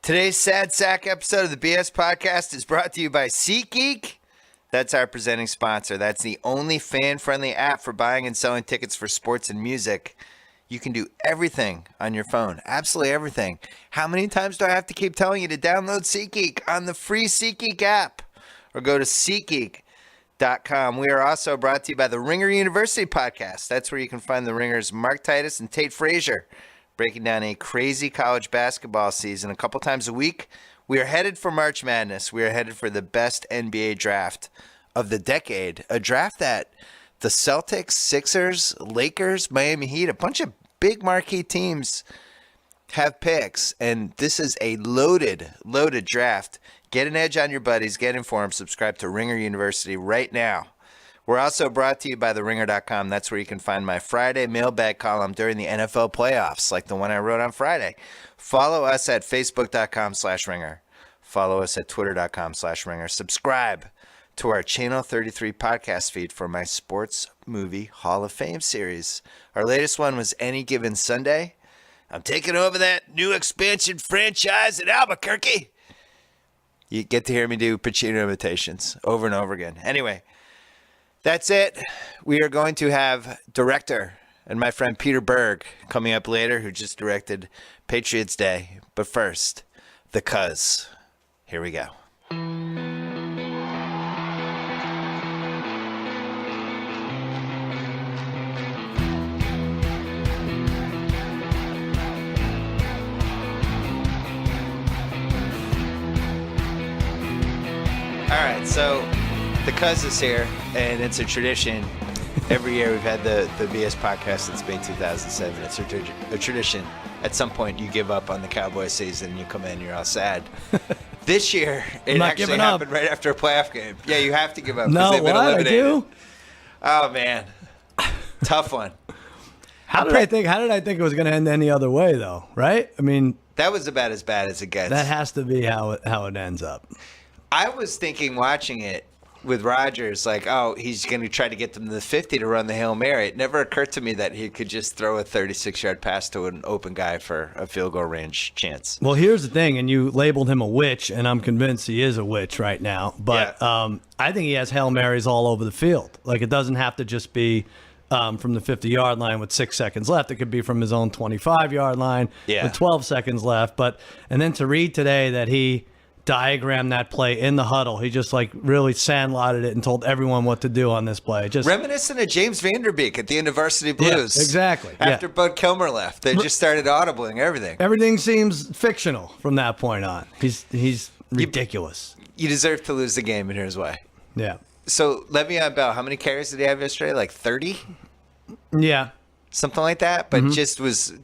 Today's Sad Sack episode of the BS Podcast is brought to you by SeatGeek. That's our presenting sponsor. That's the only fan-friendly app for buying and selling tickets for sports and music. You can do everything on your phone. Absolutely everything. How many times do I have to keep telling you to download SeatGeek on the free SeatGeek app or go to SeatGeek.com. We are also brought to you by the Ringer University Podcast. That's where you can find the Ringers Mark Titus and Tate Frazier breaking down a crazy college basketball season a couple times a week. We are headed for March Madness. We are headed for the best NBA draft of the decade. A draft that the Celtics, Sixers, Lakers, Miami Heat, a bunch of big marquee teams have picks. And this is a loaded draft. Get an edge on your buddies. Get informed. Subscribe to Ringer University right now. We're also brought to you by theringer.com. That's where you can find my Friday mailbag column during the NFL playoffs, like the one I wrote on Friday. Follow us at facebook.com/ringer. Follow us at twitter.com/ringer. Subscribe to our Channel 33 podcast feed for my Sports Movie Hall of Fame series. Our latest one was Any Given Sunday. I'm taking over that new expansion franchise in Albuquerque. You get to hear me do Pacino imitations over and over again. Anyway, that's it. We are going to have director and my friend Peter Berg coming up later, who just directed Patriots Day. But first, the Cuz. Here we go. All right, so the Cuz is here, and it's a tradition. Every year we've had the BS podcast since May 2007. It's a tradition. At some point, you give up on the Cowboy season, and you come in, and you're all sad. This year, it actually happened right after a playoff game. Yeah, you have to give up because they've been eliminated. I do? Oh, man. Tough one. How did I think it was going to end any other way, though, right? I mean, that was about as bad as it gets. That has to be how it ends up. I was thinking watching it with Rodgers, like, oh, he's going to try to get them to the 50 to run the Hail Mary. It never occurred to me that he could just throw a 36-yard pass to an open guy for a field goal range chance. Well, here's the thing, and you labeled him a witch, and I'm convinced he is a witch right now. But yeah. I think he has Hail Marys all over the field. Like, it doesn't have to just be from the 50-yard line with 6 seconds left. It could be from his own 25-yard line with 12 seconds left. And then to read today that he diagrammed that play in the huddle. He just really sandlotted it and told everyone what to do on this play. Just reminiscent of James Vanderbeek at the end of Varsity Blues. Yeah, exactly. After Bud Kilmer left, they just started audibling everything. Everything seems fictional from that point on. He's ridiculous. You deserve to lose the game, and here's why. Yeah. So Le'Veon Bell, how many carries did he have yesterday? Like 30? Yeah. Something like that, but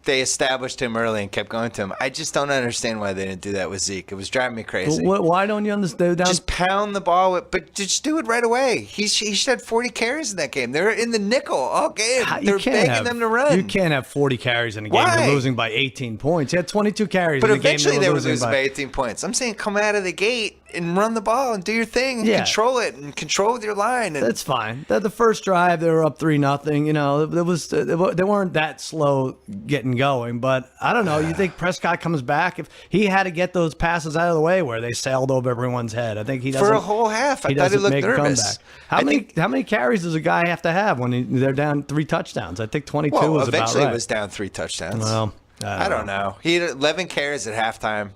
they established him early and kept going to him. I just don't understand why they didn't do that with Zeke. It was driving me crazy. Why don't you understand? Just pound the ball, but just do it right away. He should have 40 carries in that game. They're in the nickel all game. They're begging them to run. You can't have 40 carries in a game. Why? You're losing by 18 points. You had 22 carries but in the game. But eventually they were losing by 18 points. I'm saying come out of the gate and run the ball and do your thing and control it and control with your line. That's fine. The first drive, they were up 3-0. You know, they weren't that slow getting going. But I don't know. You think Prescott comes back? If he had to get those passes out of the way where they sailed over everyone's head, I think he doesn't. For a whole half, I thought he looked nervous. How many carries does a guy have to have when they're down 3 touchdowns? I think 22 was about right. Eventually it was down 3 touchdowns. Well, I don't know. He had 11 carries at halftime.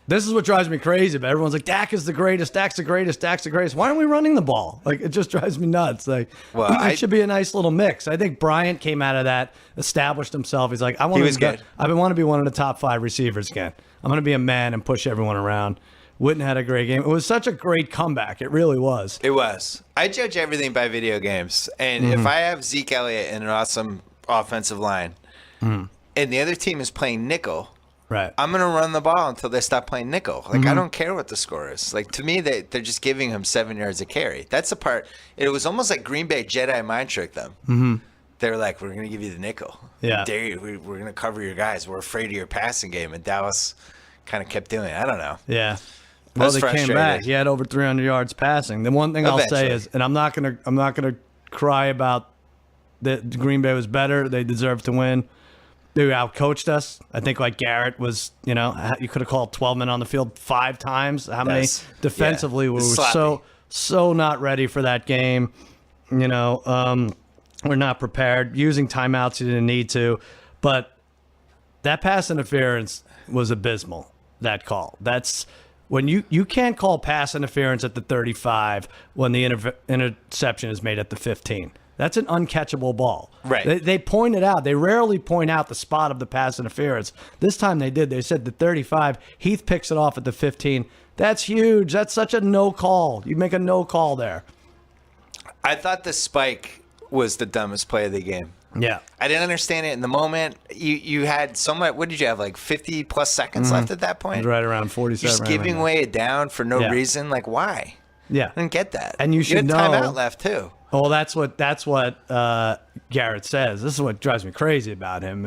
This is what drives me crazy, but everyone's like, Dak is the greatest, Dak's the greatest, Dak's the greatest. Why aren't we running the ball? Like, it just drives me nuts. Like, it should be a nice little mix. I think Bryant came out of that, established himself. He's like, I want to be one of the top 5 receivers again. I'm going to be a man and push everyone around. Witten had a great game. It was such a great comeback. It really was. It was. I judge everything by video games. And if I have Zeke Elliott and an awesome offensive line, and the other team is playing nickel, right, I'm going to run the ball until they stop playing nickel. Like, I don't care what the score is. Like, to me, they're just giving him 7 yards a carry. That's the part. It was almost like Green Bay Jedi mind tricked them. They were like, we're going to give you the nickel. Yeah. Dare you. We're going to cover your guys. We're afraid of your passing game. And Dallas kind of kept doing it. I don't know. Yeah. Well, they came back. He had over 300 yards passing. The one thing I'll say is, and I'm not gonna cry about that Green Bay was better. They deserve to win. outcoached us. I think like Garrett was, you could have called 12 men on the field 5 times. How many defensively we were so not ready for that game. We're not prepared. Using timeouts you didn't need to. But that pass interference was abysmal, that call. That's when you can't call pass interference at the 35 when the interception is made at the 15. That's an uncatchable ball. Right. They pointed out. They rarely point out the spot of the pass interference. This time they did. They said the 35. Heath picks it off at the 15. That's huge. That's such a no call. You make a no call there. I thought the spike was the dumbest play of the game. Yeah. I didn't understand it in the moment. You had so much. What did you have? Like 50 plus seconds left at that point? Right around 47. Just giving away it down for no reason. Like, why? Yeah. I didn't get that. And you should had know. Timeout left too. Well, that's what Garrett says. This is what drives me crazy about him.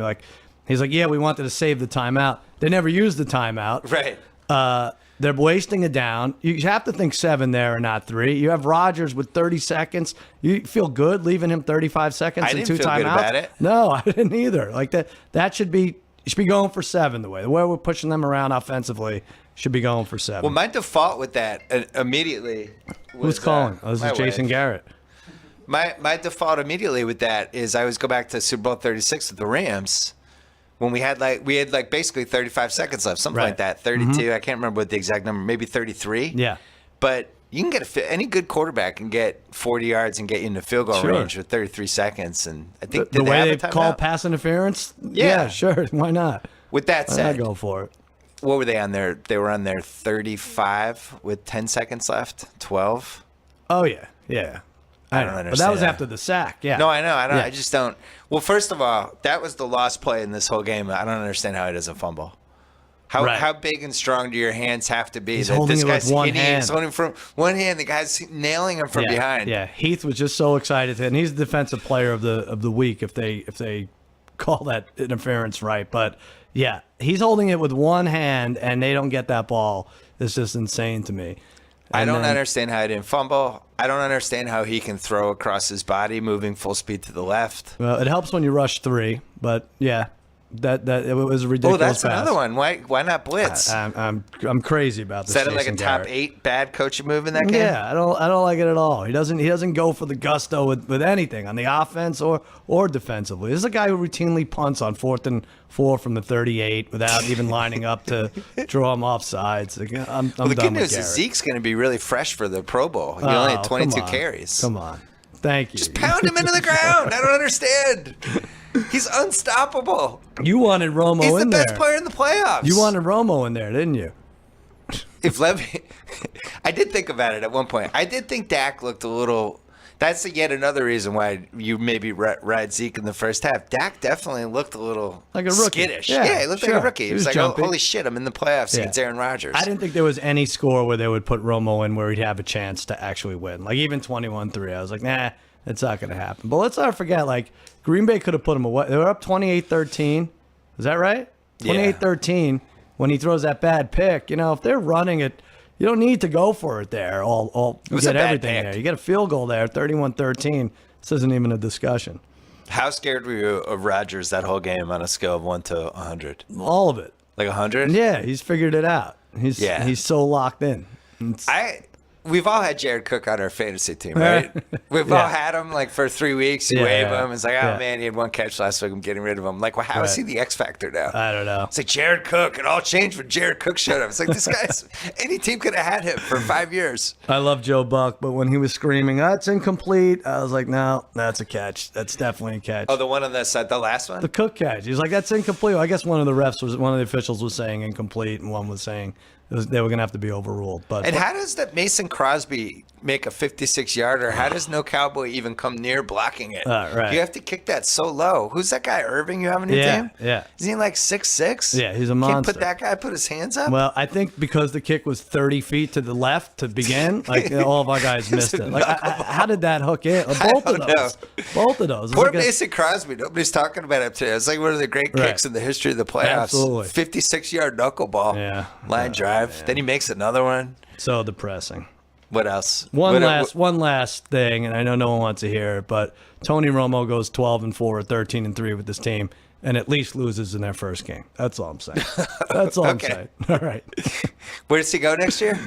He's like, yeah, we wanted to save the timeout. They never used the timeout. Right. They're wasting it down. You have to think 7 there and not 3. You have Rodgers with 30 seconds. You feel good leaving him 35 seconds I and didn't 2 feel timeouts? good about it. No, I didn't either. Like that should be. You should be going for 7 the way we're pushing them around offensively. Should be going for 7. Well, my default with that immediately was, who's calling? This is Jason Garrett. My default immediately with that is I always go back to Super Bowl 36 with the Rams when we had basically 35 seconds left, something like that, 32. I can't remember what the exact number, maybe 33. Yeah. But you can get any good quarterback can get 40 yards and get you into field goal range with 33 seconds. And I think the way they call pass interference. Yeah, sure. Why not? With that Why said, not go for it? What were they on there? They were on their 35 with 10 seconds left, 12. Oh yeah. I don't understand. But that was after the sack. Yeah. No, I know. I don't. Yeah. I just don't. Well, first of all, that was the lost play in this whole game. I don't understand how he doesn't fumble. How big and strong do your hands have to be? He's holding it with one hand. He's holding from one hand. The guy's nailing him from behind. Yeah. Heath was just so excited, and he's the defensive player of the week if they call that interference right. But yeah, he's holding it with one hand, and they don't get that ball. It's just insane to me. I don't understand how he didn't fumble. I don't understand how he can throw across his body, moving full speed to the left. Well, it helps when you rush 3, but yeah, that it was a ridiculous. Oh, that's pass. Another one. Why not blitz? I'm crazy about this. Is that like a top Garrett. 8 bad coaching move in that game? Yeah, I don't like it at all. He doesn't go for the gusto with anything on the offense or defensively. This is a guy who routinely punts on 4th and 4 from the 38 without even lining up to draw him off sides. I'm the good news Garrett. is Zeke's going to be really fresh for the Pro Bowl. He only had 22 carries. Come on. Thank you. Just pound him into the ground. I don't understand. He's unstoppable. You wanted Romo He's in the there. best player in the playoffs. You wanted Romo in there, didn't you? If Levy, I did think about it at one point. I did think Dak looked a little. That's yet another reason why you maybe ride Zeke in the first half. Dak definitely looked a little like a rookie. Skittish. Yeah, he looked like a rookie. He was like, jumpy. oh, holy shit, I'm in the playoffs against Aaron Rodgers. I didn't think there was any score where they would put Romo in where he'd have a chance to actually win. Like even 21-3, I was like, nah, it's not going to happen. But let's not forget, like Green Bay could have put him away. They were up 28-13. Is that right? 28-13 when he throws that bad pick. If they're running it, you don't need to go for it there. You get everything there. You get a field goal there, 31-13. This isn't even a discussion. How scared were you of Rodgers that whole game on a scale of 1 to 100? All of it. Like 100? Yeah, he's figured it out. He's so locked in. We've all had Jared Cook on our fantasy team, right? We've all had him like for 3 weeks. You waive him. It's like, oh man, he had 1 catch last week. I'm getting rid of him. Like, well, how is he the X factor now? I don't know. It's like Jared Cook. It all changed when Jared Cook showed up. It's like this guy's any team could have had him for 5 years. I love Joe Buck, but when he was screaming, "That's incomplete," I was like, "No, that's a catch. That's definitely a catch." Oh, the one on the side, the last one, the Cook catch. He was like, "That's incomplete." I guess one of the officials was saying incomplete, and one was saying they were going to have to be overruled. But how does that Mason Crosby make a 56-yarder? How does no Cowboy even come near blocking it? Right. You have to kick that so low. Who's that guy, Irving, you have on your team? Yeah. Is he like 6'6"? Yeah, he's a monster. Can't that guy put his hands up? Well, I think because the kick was 30 feet to the left to begin, like all of our guys missed it. Like, how did that hook in? Both of those. Poor Mason Crosby. Nobody's talking about him today. It's like one of the great kicks in the history of the playoffs. Absolutely. 56-yard knuckleball. Yeah. Line drive. Yeah. Then he makes another one. So depressing. What else? One last thing, and I know no one wants to hear it, but Tony Romo goes 12-4 or 13-3 with this team. and at least loses in their first game. That's all I'm saying. That's all I'm saying. All right. Where does he go next year?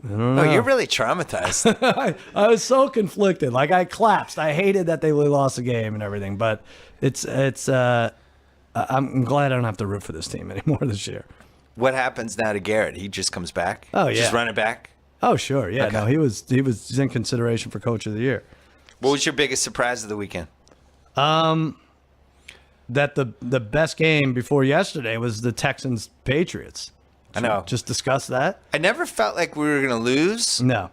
I don't know. Oh, you're really traumatized. I was so conflicted. Like, I collapsed. I hated that they lost the game and everything, but I'm glad I don't have to root for this team anymore this year. What happens now to Garrett? He just comes back? Oh, yeah. Just running back? Oh, sure. Yeah, Okay. no, he's in consideration for Coach of the Year. What was your biggest surprise of the weekend? That the best game before yesterday was the Texans-Patriots. I know. Just discuss that? I never felt like we were going to lose, No.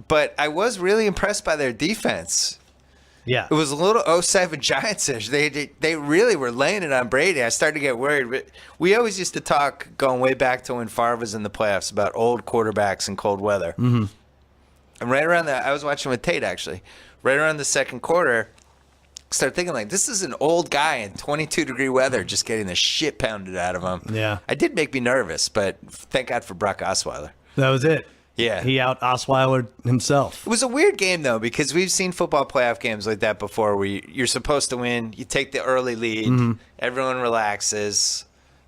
but I was really impressed by their defense. Yeah. It was a little 07 Giants-ish. They really were laying it on Brady. I started to get worried. But we always used to talk, going way back to when Favre was in the playoffs, about old quarterbacks in cold weather. Mm-hmm. And right around that, I was watching with Tate, actually. Right around the second quarter, I started thinking, like, this is an old guy in 22-degree weather just getting the shit pounded out of him. Yeah. It did make me nervous, but thank God for Brock Osweiler. That was it. Yeah. He out Osweiler himself. It was a weird game, though, because we've seen football playoff games like that before where you're supposed to win. You take the early lead. Everyone relaxes.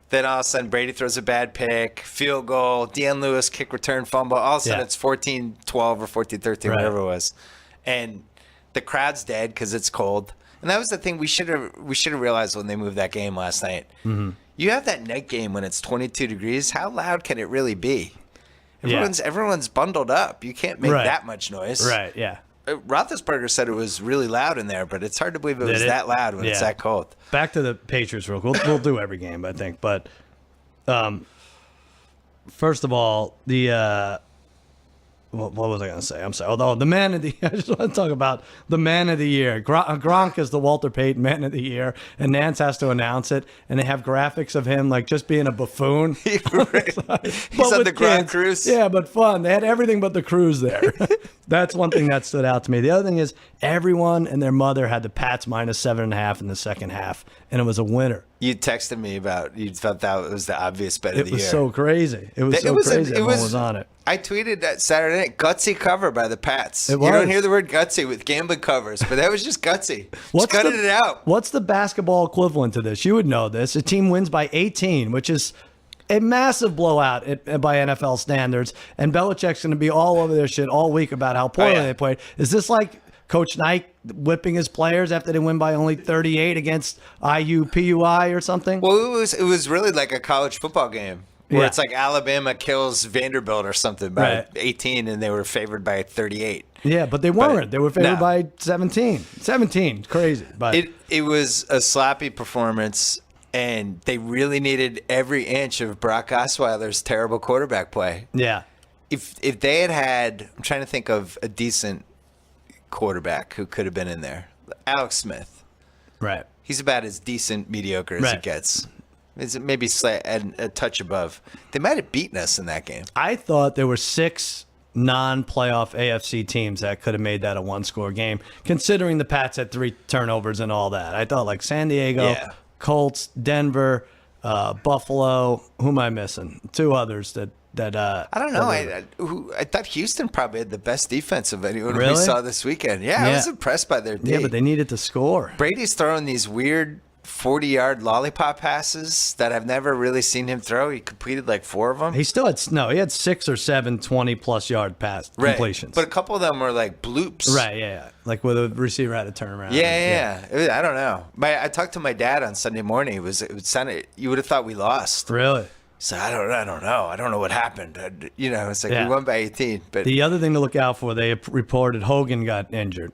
Then all of a sudden, Brady throws a bad pick, field goal, Deion Lewis kick return fumble. All of a sudden, it's 14-12 or 14-13, Right. whatever it was. And the crowd's dead because it's cold. And that was the thing we should have realized when they moved that game last night. Mm-hmm. You have that night game when it's 22 degrees. How loud can it really be? Everyone's bundled up. You can't make that much noise. Right, yeah. Roethlisberger said it was really loud in there, but it's hard to believe it was that loud when it's that cold. Back to the Patriots real quick. We'll do every game, I think. But first of all, what was I going to say? I'm sorry. Although the man of the I just want to talk about the man of the year. Gronk is the Walter Payton man of the year, and Nance has to announce it, and they have graphics of him like just being a buffoon. He's on the Gronk cruise. Yeah, but fun. They had everything but the cruise there. That's one thing that stood out to me. The other thing is everyone and their mother had the Pats minus 7.5 in the second half, and it was a winner. You texted me about you thought that was the obvious bet of the year. It was so crazy. It was crazy. Everyone was on it. I tweeted that Saturday night, gutsy cover by the Pats. It You was. don't hear the word gutsy with gambling covers, but that was just gutsy. Just gutted it out. What's the basketball equivalent to this? You would know this. A team wins by 18, which is a massive blowout by NFL standards, and Belichick's going to be all over their shit all week about how poorly they played. Is this like Coach Knight whipping his players after they win by only 38 against IUPUI or something? Well, it was really like a college football game. Where it's like Alabama kills Vanderbilt or something by 18, and they were favored by 38. Yeah, but they weren't. They were favored by 17. 17, crazy. But it was a sloppy performance, and they really needed every inch of Brock Osweiler's terrible quarterback play. Yeah. If they had, I'm trying to think of a decent quarterback who could have been in there. Alex Smith. Right. He's about as decent mediocre as it gets. Is it maybe a touch above? They might have beaten us in that game. I thought there were 6 non-playoff AFC teams that could have made that a one-score game, considering the Pats had 3 turnovers and all that. I thought like San Diego, Colts, Denver, Buffalo. Who am I missing? 2 others that I don't know. I thought Houston probably had the best defense of anyone we Really? saw this weekend. Yeah, I was impressed by their D. Yeah, but they needed to score. Brady's throwing these weird 40-yard lollipop passes that I've never really seen him throw. He completed like 4 of them. He still had he had 6 or 7 20-plus yard pass completions. But a couple of them were like bloops. Right, yeah. Like where the receiver had to turn around. Yeah. I don't know. I talked to my dad on Sunday morning. It sounded, you would have thought we lost. Really? So I don't know. I don't know what happened. It's like we won by 18. But the other thing to look out for, they reported Hogan got injured.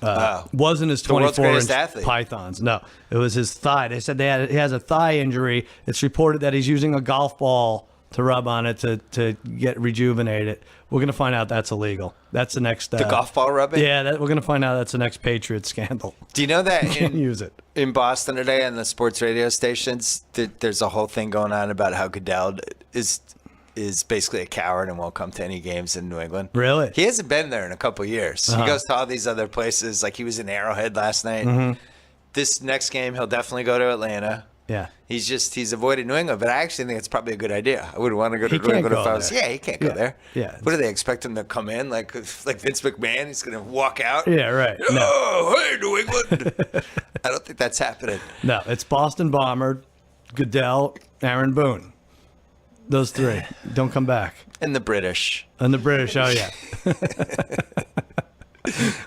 Wasn't his 24-inch pythons. No, it was his thigh. They said he has a thigh injury. It's reported that he's using a golf ball to rub on it to get rejuvenated. We're going to find out that's illegal. That's the next... the golf ball rubbing? Yeah, we're going to find out that's the next Patriots scandal. Do you know that you can't use it. In Boston today on the sports radio stations, there's a whole thing going on about how Goodell is basically a coward and won't come to any games in New England. Really? He hasn't been there in a couple of years. He goes to all these other places. Like he was in Arrowhead last night. Mm-hmm. This next game, he'll definitely go to Atlanta. Yeah. He's avoided New England, but I actually think it's probably a good idea. I wouldn't want to go to He New England can't if go I was. there. Yeah, he can't go there. Yeah. What do they expect him to come in like Vince McMahon? He's going to walk out. Yeah, right. Oh, hey, New England. I don't think that's happening. No, it's Boston Bomber, Goodell, Aaron Boone. Those three. Don't come back. And the British. And the British, oh yeah.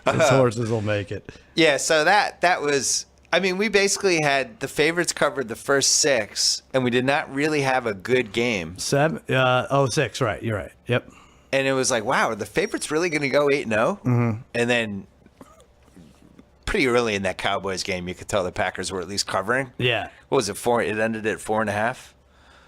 Those horses will make it. Yeah, so that was. I mean, we basically had the favorites covered the first 6, and we did not really have a good game. 6, right. You're right. Yep. And it was like, wow, are the favorites really going to go 8-0? Mm-hmm. And then pretty early in that Cowboys game, you could tell the Packers were at least covering. Yeah. What was it, 4? It ended at 4.5?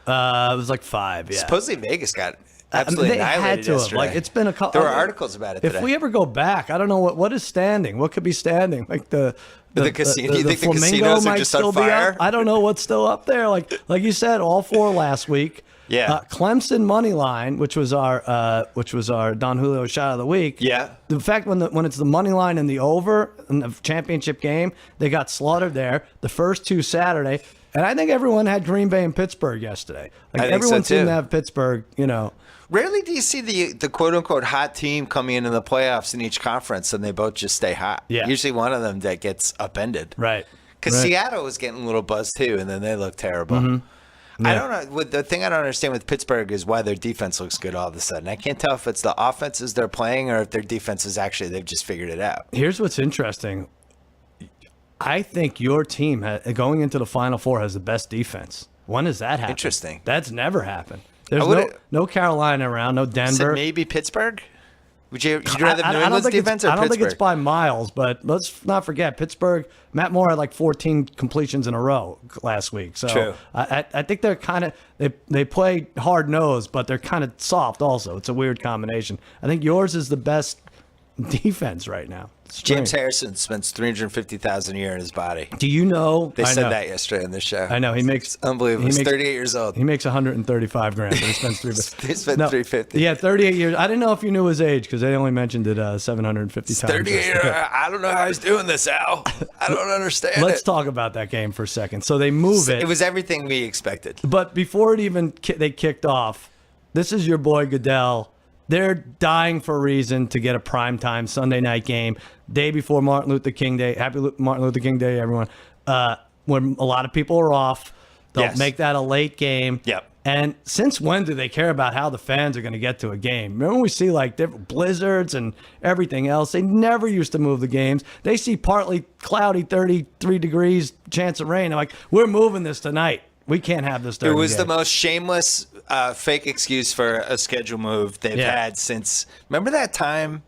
It was like 5, yeah. Supposedly Vegas got absolutely they annihilated had to yesterday. have. Like, it's been a couple. There were articles about it today. If we ever go back, I don't know what is standing. What could be standing? Like the casino. You think the Flamingo casinos are might just still on be fire? up. I don't know what's still up there. Like you said, all 4 last week. Yeah. Clemson money line, which was our Don Julio shot of the week. Yeah. The fact when it's the money line and the over in the championship game, they got slaughtered there. The first 2 Saturday, and I think everyone had Green Bay and Pittsburgh yesterday. Like I think everyone so, too. seemed to have Pittsburgh. Rarely do you see the quote unquote hot team coming into the playoffs in each conference and they both just stay hot. Yeah. Usually one of them that gets upended. Right. Because Right. Seattle was getting a little buzz too, and then they look terrible. Mm-hmm. I don't know. The thing I don't understand with Pittsburgh is why their defense looks good all of a sudden. I can't tell if it's the offenses they're playing or if their defense is actually they've just figured it out. Here's what's interesting. I think your team going into the Final Four has the best defense. When does that happen? Interesting. That's never happened. There's would've- no Carolina around, no So Denver. maybe Pittsburgh? Would you rather have New England's defense or Pittsburgh? I don't think it's by miles, but let's not forget Pittsburgh. Matt Moore had like 14 completions in a row last week. So True. I think they're kind of they play hard nosed, but they're kind of soft also. It's a weird combination. I think yours is the best defense right now. It's James strange. Harrison spends $350,000 a year in his body. Do you know? They I said know. that yesterday on the show. I know he makes It's unbelievable. He's 38 years old. He makes 135 grand, but he spends $350. He spent $350. Yeah, 38 years. I didn't know if you knew his age because they only mentioned it 750 times. 38. I don't know how he's doing this, Al. I don't understand Let's it. talk about that game for a second. So they move it. It was everything we expected. But before it even they kicked off, this is your boy Goodell. They're dying for a reason to get a primetime Sunday night game, day before Martin Luther King Day. Happy Martin Luther King Day, everyone. When a lot of people are off, they'll Yes. make that a late game. Yep. And since when do they care about how the fans are going to get to a game? Remember when we see like different blizzards and everything else? They never used to move the games. They see partly cloudy, 33 degrees, chance of rain. They're like, we're moving this tonight. We can't have this. It was the most shameless fake excuse for a schedule move they've had since. Remember that time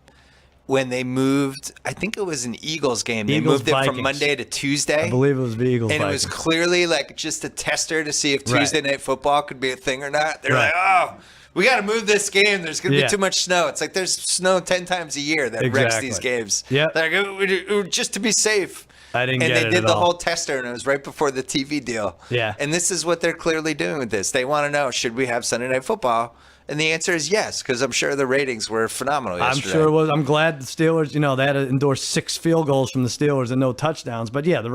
when they moved? I think it was an Eagles game. They moved it from Vikings. Monday to Tuesday. I believe it was the Eagles. And it was Vikings. clearly like just a tester to see if Right. Tuesday Night Football could be a thing or not. They're Right. like, oh, we got to move this game. There's going to Yeah. be too much snow. It's like there's snow 10 times a year that wrecks Exactly. these games. Yeah. Like, just to be safe. I didn't and get they it did at the all. whole tester, and it was right before the TV deal. Yeah. And this is what they're clearly doing with this. They want to know, should we have Sunday Night Football? And the answer is yes, because I'm sure the ratings were phenomenal yesterday. I'm sure it was. I'm glad the Steelers, they had to endorse 6 field goals from the Steelers and no touchdowns. But yeah, the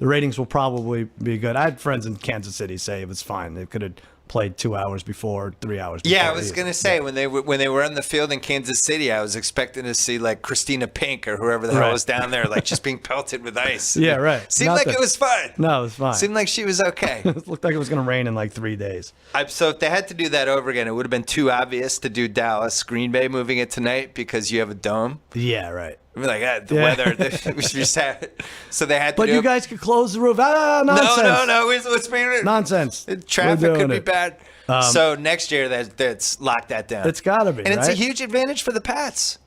ratings will probably be good. I had friends in Kansas City say it was fine. They could have played 2 hours before, 3 hours before. Yeah, I was gonna say when they were on the field in Kansas City, I was expecting to see like Christina Pink or whoever the hell Right. was down there, like just being pelted with ice. Yeah, right. Seemed like it was fine. No, it was fine. Seemed like she was okay. It looked like it was going to rain in like 3 days. So if they had to do that over again, it would have been too obvious to do Dallas, Green Bay moving it tonight because you have a dome. Yeah, right. We're like, the Yeah. weather. We should just have it. So they had to But do you it. guys could close the roof. Nonsense. No. Let's be Nonsense. Traffic We're could doing be it. bad. So next year, that's lock that down. It's got to be, and it's a right? huge advantage for the Pats.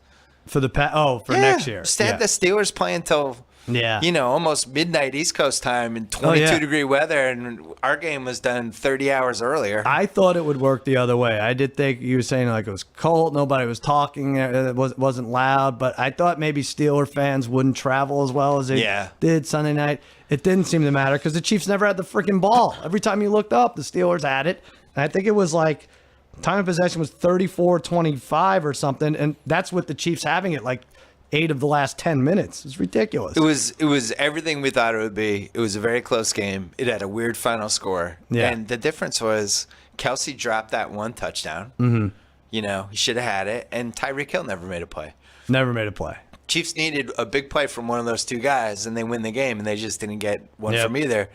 For next year. Just had Yeah. the Steelers playing till Yeah. almost midnight East Coast time in Oh, yeah. 22-degree weather, and our game was done 30 hours earlier. I thought it would work the other way. I did think you were saying like it was cold, nobody was talking, it wasn't loud, but I thought maybe Steeler fans wouldn't travel as well as they did Sunday night. It didn't seem to matter because the Chiefs never had the freaking ball. Every time you looked up, the Steelers had it. And I think it was like time of possession was 34-25 or something, and that's with the Chiefs having it like 8 of the last 10 minutes. It's ridiculous. It was everything we thought it would be. It was a very close game. It had a weird final score. Yeah. And the difference was Kelsey dropped that one touchdown. Mm-hmm. You know, he should have had it. And Tyreek Hill never made a play. Never made a play. Chiefs needed a big play from one of those two guys, and they win the game, and they just didn't get one Yep. from either.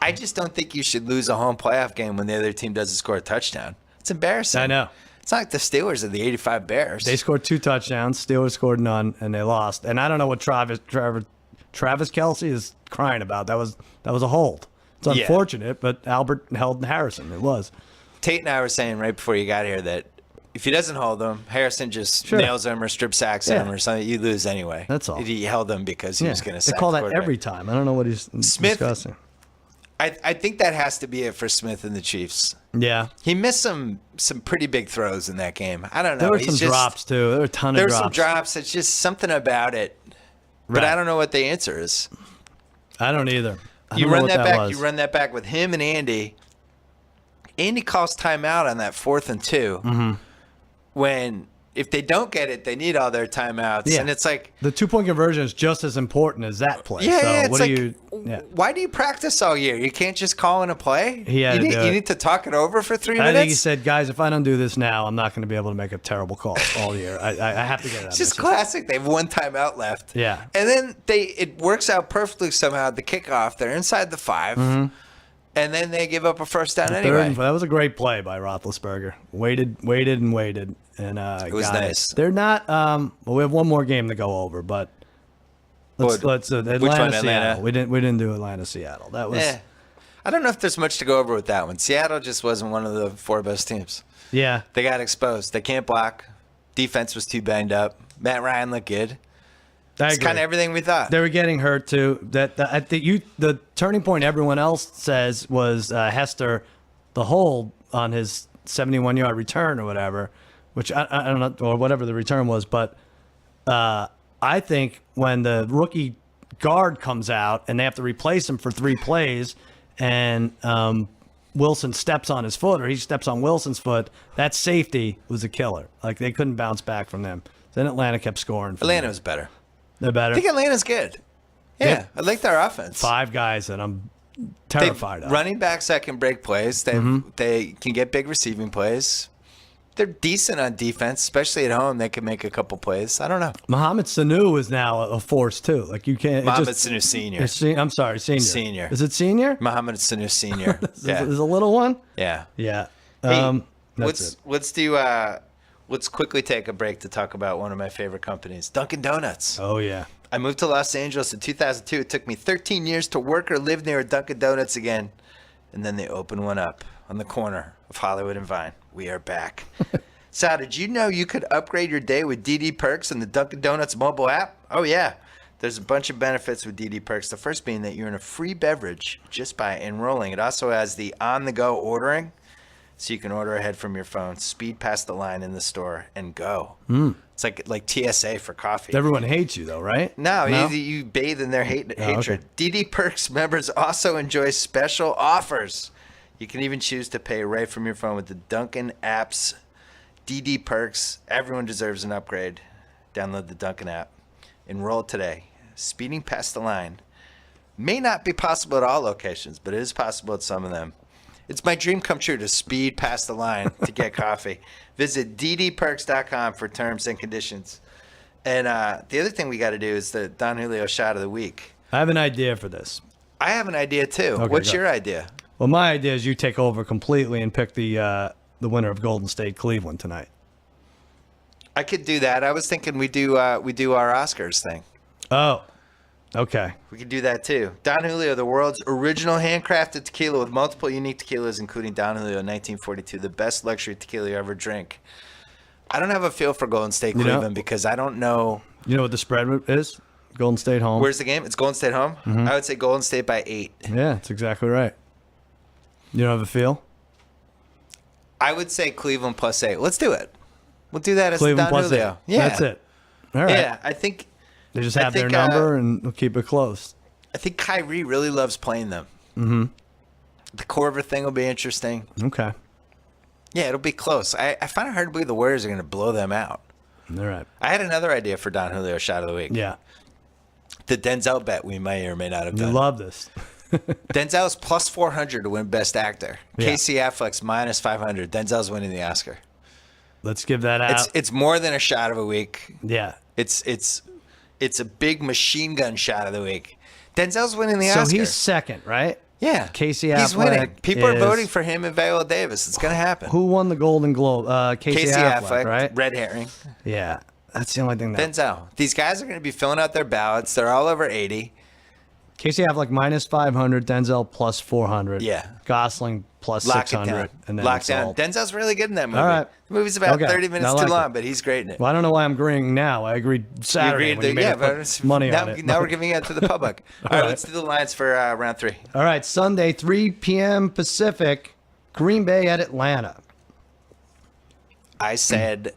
I just don't think you should lose a home playoff game when the other team doesn't score a touchdown. It's embarrassing. I know. It's not like the Steelers are the 85 Bears. They scored 2 touchdowns. Steelers scored none, and they lost. And I don't know what Travis Kelsey is crying about. That was a hold. It's Yeah. unfortunate, but Albert held Harrison. It was. Tate and I were saying right before you got here that if he doesn't hold them, Harrison just Sure. nails him or strip sacks him Yeah. or something. You lose anyway. That's all. He held him because he was going to They sack call the that quarterback. every time. I don't know what he's Smith- discussing. I think that has to be it for Smith and the Chiefs. Yeah. He missed some pretty big throws in that game. I don't know. There were He's some just- drops, too. There were a ton of There were drops. some drops. It's just something about it. But Right. I don't know what the answer is. I don't either. I You don't know run what that back. was. You run that back with him and Andy. Andy calls timeout on that 4th and 2. Mm-hmm. When if they don't get it, they need all their timeouts. Yeah. And it's like, The 2-point conversion is just as important as that play. yeah, so yeah, it's what like, do you? Yeah. why do you practice all year? You can't just call in a play. He had you to need, do you it. need to talk it over for 3 I minutes. think he said, guys, if I don't do this now, I'm not going to be able to make a terrible call all year. I have to get it out. It's just classic. They have one timeout left. Yeah. And then it works out perfectly somehow at the kickoff. They're inside the 5. And then they give up a first down anyway. That was a great play by Roethlisberger. Waited, and It was got nice. They're not. Well, we have one more game to go over, but let's one, Atlanta, Seattle. Atlanta? We didn't do Atlanta, Seattle. That was I don't know if there's much to go over with that one. Seattle just wasn't one of the 4 best teams. yeah. They got exposed. They can't block. Defense was too banged up. Matt Ryan looked good. It's kind of everything we thought. They were getting hurt too. The turning point everyone else says was Hester, the hold on his 71-yard return or whatever, which I don't know, or whatever the return was. But I think when the rookie guard comes out and they have to replace him for 3 plays, and Wilson steps on his foot or he steps on Wilson's foot, that safety was a killer. Like they couldn't bounce back from them. Then Atlanta kept scoring. Atlanta was better. They're better. I think Atlanta's good. Yeah, I like their offense. 5 guys that I'm They've terrified of. running backs that can break plays. They can get big receiving plays. They're decent on defense, especially at home. They can make a couple plays. I don't know. Mohamed Sanu is now a force too. Like you can't. Mohamed Sanu Senior. I'm sorry, senior. Senior. Is it senior? Mohamed Sanu Senior. Yeah, Is a little one? yeah. Yeah. Hey, That's it. let's quickly take a break to talk about one of my favorite companies, Dunkin' Donuts. Oh yeah. I moved to Los Angeles in 2002. It took me 13 years to work or live near a Dunkin' Donuts again. And then they opened one up on the corner of Hollywood and Vine. We are back. Sal, did you know you could upgrade your day with DD Perks in the Dunkin' Donuts mobile app? Oh, yeah. There's a bunch of benefits with DD Perks. The first being that you're in a free beverage just by enrolling. It also has the on-the-go ordering, so you can order ahead from your phone, speed past the line in the store, and go. It's like TSA for coffee. Everyone hates you though, right? No, you bathe in their hatred. okay. DD Perks members also enjoy special offers. You can even choose to pay right from your phone with the Dunkin' app's DD Perks. Everyone deserves an upgrade. Download the Dunkin' app. Enroll today. Speeding past the line may not be possible at all locations, but it is possible at some of them. It's my dream come true to speed past the line to get coffee. Visit ddperks.com for terms and conditions. And the other thing we got to do is the Don Julio shot of the week. I have an idea for this. I have an idea too. Okay, What's go. your idea? Well, my idea is you take over completely and pick the winner of Golden State Cleveland tonight. I could do that. I was thinking we do our Oscars thing. Oh, okay. We could do that too. Don Julio, the world's original handcrafted tequila with multiple unique tequilas, including Don Julio 1942, the best luxury tequila you ever drink. I don't have a feel for Golden State Cleveland because I don't know. You know what the spread is? Golden State home. Where's the game? It's Golden State home? I would say Golden State by 8. Yeah, that's exactly right. You don't have a feel? I would say Cleveland plus 8. Let's do it. We'll do that as Cleveland Don plus Julio. 8. Yeah. That's it. All right. Yeah, I think They just I have their think, number and we'll keep it close. I think Kyrie really loves playing them. Mm-hmm. The Corver thing will be interesting. Okay. Yeah, it'll be close. I find it hard to believe the Warriors are going to blow them out. All right. I had another idea for Don Julio shot of the week. Yeah. The Denzel bet we may or may not have You done. love this. Denzel's plus 400 to win Best Actor. Yeah. Casey Affleck's minus 500. Denzel's winning the Oscar. Let's give that out. It's more than a shot of a week. Yeah. It's a big machine gun shot of the week. Denzel's winning the Oscar. So he's second, right? Yeah. Casey Affleck. He's winning. People are is- voting for him and Viola Davis. It's going to happen. Who won the Golden Globe? Casey Affleck, right? Red herring. Yeah. That's the only thing that. Denzel. These guys are going to be filling out their ballots. They're all over 80. Casey Affleck minus 500, Denzel plus 400. Yeah. Gosling plus Lock it 600. down. And then Lock it's down. all- Denzel's really good in that movie. All right. The movie's about Okay. 30 minutes I like too long, it. but he's great in it. Well, I don't know why I'm agreeing now. I agreed Saturday when you made but me put money now, on it. Now we're giving it to the public. All right, right. let's do the lines for round 3. All right, Sunday, 3 p.m. Pacific, Green Bay at Atlanta. I said